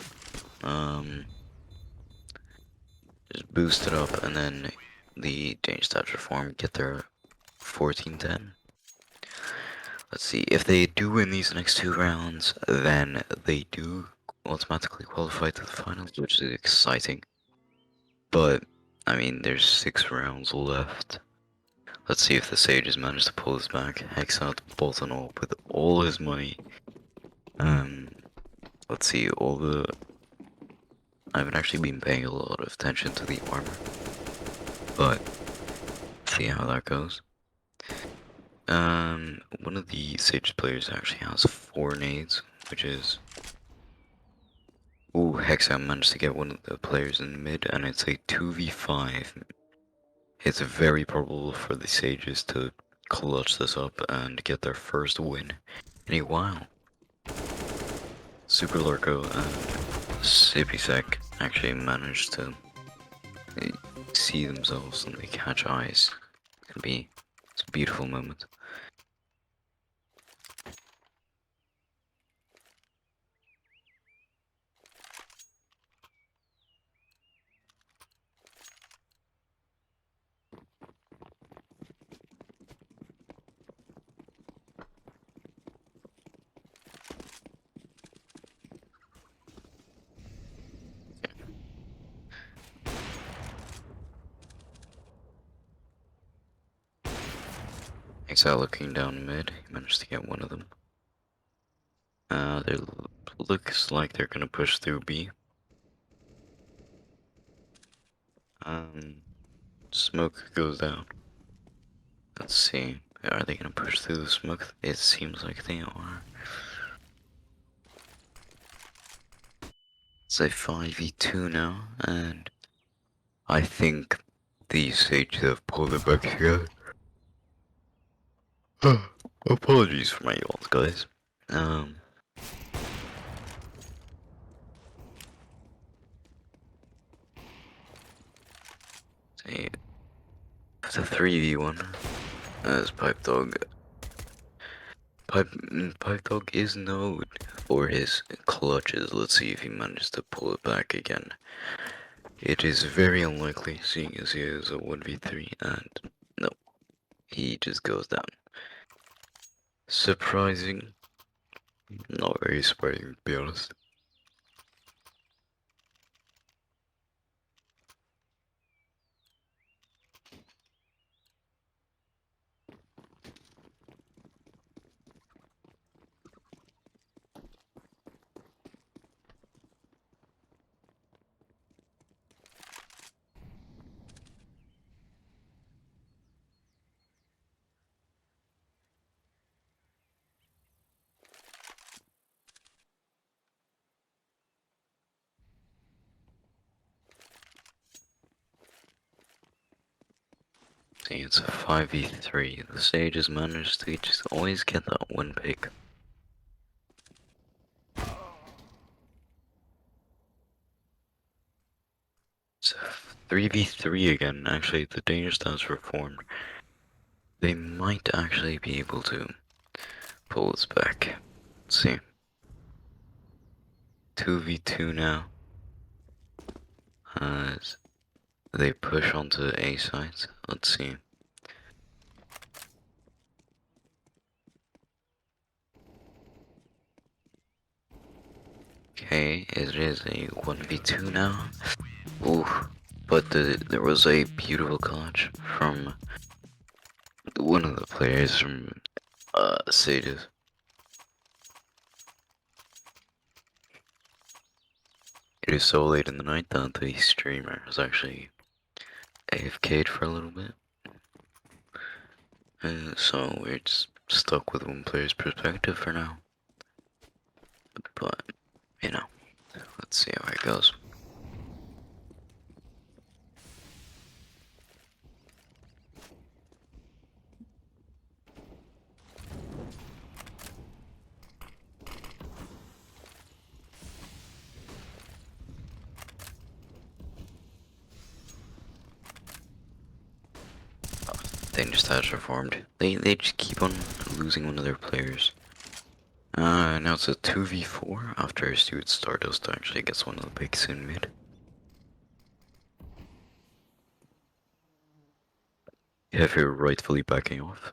Just boost it up, and then the Danish Dad Reform get their 14-10. Let's see, if they do win these next 2 rounds, then they do automatically qualify to the finals, which is exciting. But, I mean, there's 6 rounds left. Let's see if the Sages manage to pull this back. Hex out bolt and all with all his money. Let's see, I haven't actually been paying a lot of attention to the armor, but see how that goes. One of the Sage players actually has 4 nades, which is... Ooh, Hexa managed to get one of the players in the mid, and it's a 2v5. It's very probable for the Sages to clutch this up and get their first win in a while. Super Lurko and Sipisek actually managed to see themselves and they catch eyes It's a beautiful moment. Exile looking down mid, he managed to get one of them. There looks like they're gonna push through B. Smoke goes down. Let's see. Are they gonna push through the smoke? It seems like they are. It's a 5v2 now, and I think the Sages have pulled it back together. Apologies for my yawns, guys. See, it's a 3v1 as Pipe Dog. Pipe Dog is known for his clutches. Let's see if he manages to pull it back again. It is very unlikely, seeing as he is a 1v3, and no, he just goes down. Surprising. Not very surprising, to be honest. See, it's a 5v3. The Sages managed to just always get that one pick. It's a 3v3 again. Actually, the Danish has reformed. They might actually be able to pull this back. Let's see. 2v2 now. As they push onto A sides. Let's see. Okay, it is a 1v2 now. Ooh, but there was a beautiful clutch from one of the players from Sages. It is so late in the night that the streamer is actually AFK'd for a little bit. So we're just stuck with one player's perspective for now. But, you know, let's see how it goes. They just has reformed. They just keep on losing one of their players. Now it's a 2v4 after Stuart Stardust actually gets one of the picks in mid. If you're rightfully backing off.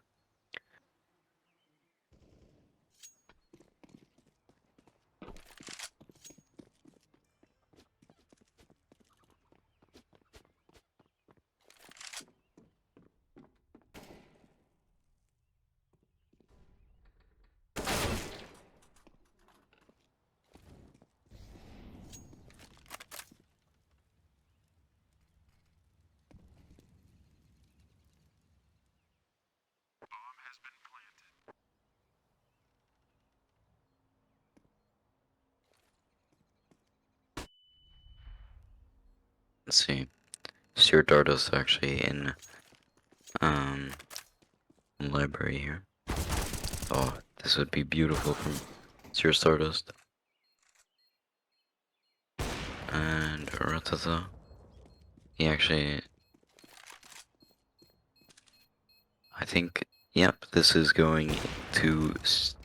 Let's see. Stuart Stardust actually in library here. Oh, this would be beautiful from Stuart Stardust. And Ratata. He actually I think, yep, this is going to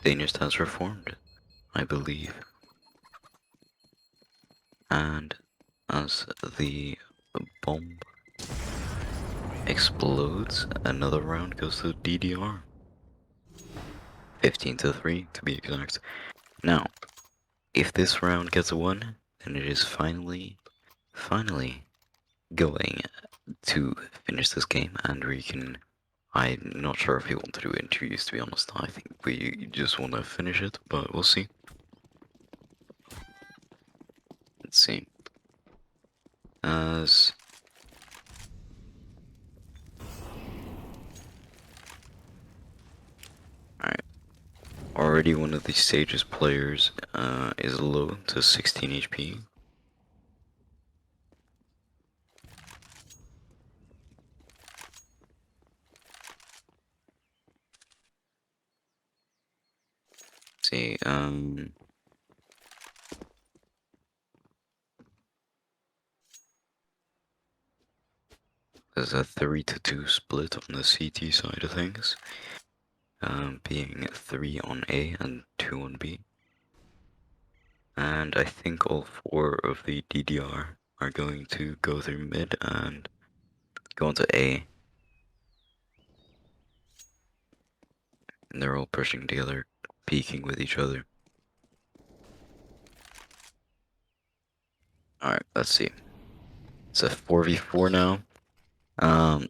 Danish has reformed, I believe. And as the bomb explodes, another round goes to DDR. 15-3 to be exact. Now, if this round gets a 1, then it is finally going to finish this game, and we can. I'm not sure if we want to do interviews, to be honest. I think we just want to finish it, but we'll see. Let's see. As alright, already one of the stage's players is low to 16 HP. Let's see, there's a 3-2 split on the CT side of things, being 3 on A and 2 on B. And I think all 4 of the DDR are going to go through mid and go into A. And they're all pushing together, peeking with each other. Alright, let's see. It's a 4v4 now.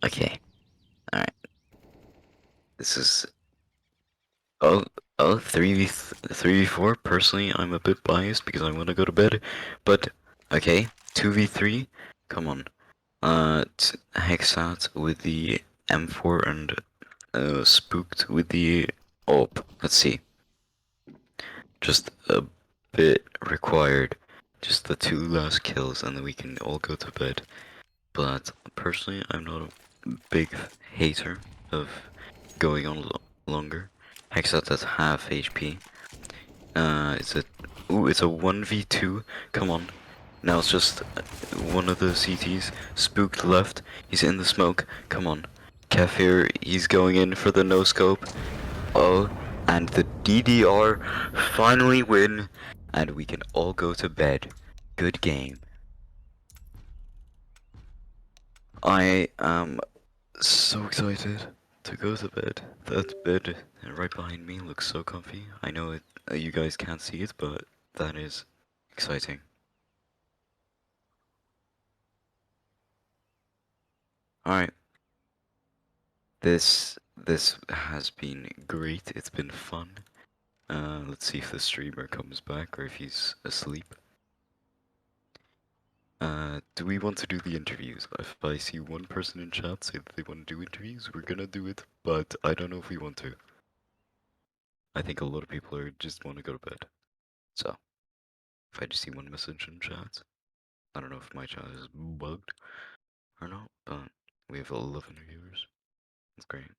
Okay. Alright. This is... Oh, 3v4. Personally, I'm a bit biased because I want to go to bed. But, okay. 2v3. Come on. Hexat with the M4 and Spooked with the AWP. Let's see. Just a bit required. Just the 2 last kills and then we can all go to bed. But personally, I'm not a big hater of going on longer. Hexat has half HP. It's a 1v2. Come on. Now it's just one of the CTs. Spooked left. He's in the smoke. Come on. Kefir, he's going in for the no scope. Oh, and the DDR finally win, and we can all go to bed. Good game. I am so excited to go to bed. That bed right behind me looks so comfy. I know it, you guys can't see it, but that is exciting. Alright. This has been great. It's been fun. Let's see if the streamer comes back or if he's asleep. Do we want to do the interviews? If I see one person in chat say that they want to do interviews, we're gonna do it, but I don't know if we want to. I think a lot of people are just want to go to bed. So, if I just see one message in chat, I don't know if my chat is bugged or not, but we have 11 viewers. That's great.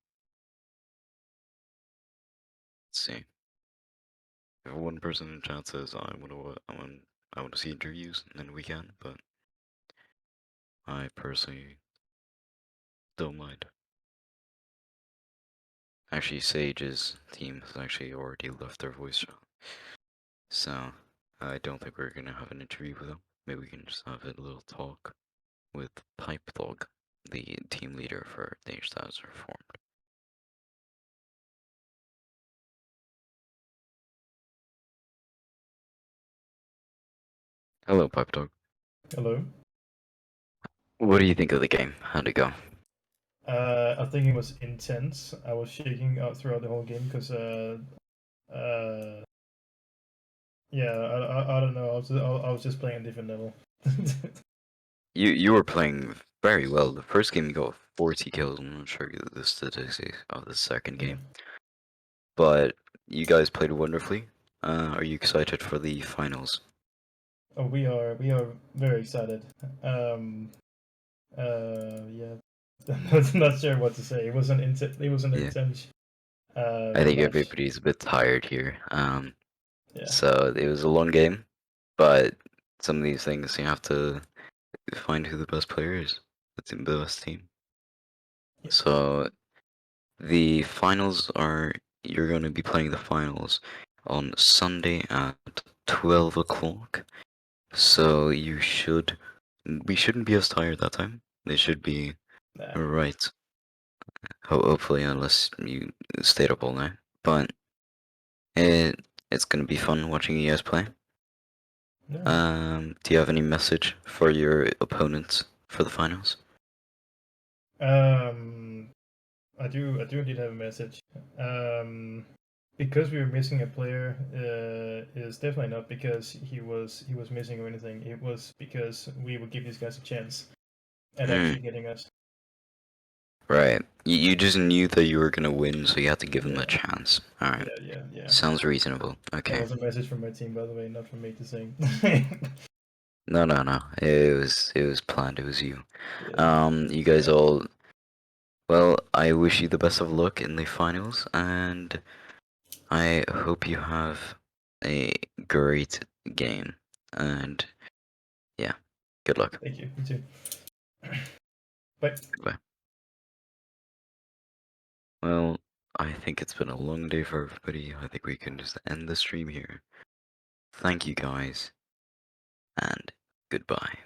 Let's see. If one person in chat says I want to see interviews, then we can, but I personally don't mind. Actually, Sage's team has actually already left their voice chat, so I don't think we're gonna have an interview with them. Maybe we can just have a little talk with Pipe Dog, the team leader for Danish Stars Reformed. Hello, Pipe Dog. Hello. What do you think of the game? How'd it go? I think it was intense. I was shaking out throughout the whole game because, yeah, I don't know. I was just playing a different level. You were playing very well. The first game you got 40 kills. I'm not sure the statistics of the second Yeah. game, but you guys played wonderfully. Are you excited for the finals? Oh, we are very excited. Yeah. I'm not sure what to say. It was an Yeah, intense I think match. everybody's a bit tired here. Yeah. So it was a long game, but some of these things you have to find who the best player is. That's the best team. Yeah. So The finals are, you're going to be playing the finals on Sunday at 12 o'clock. So we shouldn't be as tired that time. They should be Nah. right. Hopefully, unless you stayed up all night. But it's gonna be fun watching you guys play. Yeah. Do you have any message for your opponents for the finals? I do indeed have a message. Because we were missing a player, is definitely not because he was missing or anything. It was because we would give these guys a chance at actually getting us. Right. You just knew that you were gonna win, so you had to give them a Yeah. chance. Alright. Yeah. Sounds reasonable. That Okay. was a message from my team, by the way, not from me to sing. No. It was planned. It was you. Yeah. You guys all. Well, I wish you the best of luck in the finals, and I hope you have a great game. And yeah, good luck. Thank you. You too. Bye. Goodbye. Well, I think it's been a long day for everybody. I think we can just end the stream here. Thank you guys, and goodbye.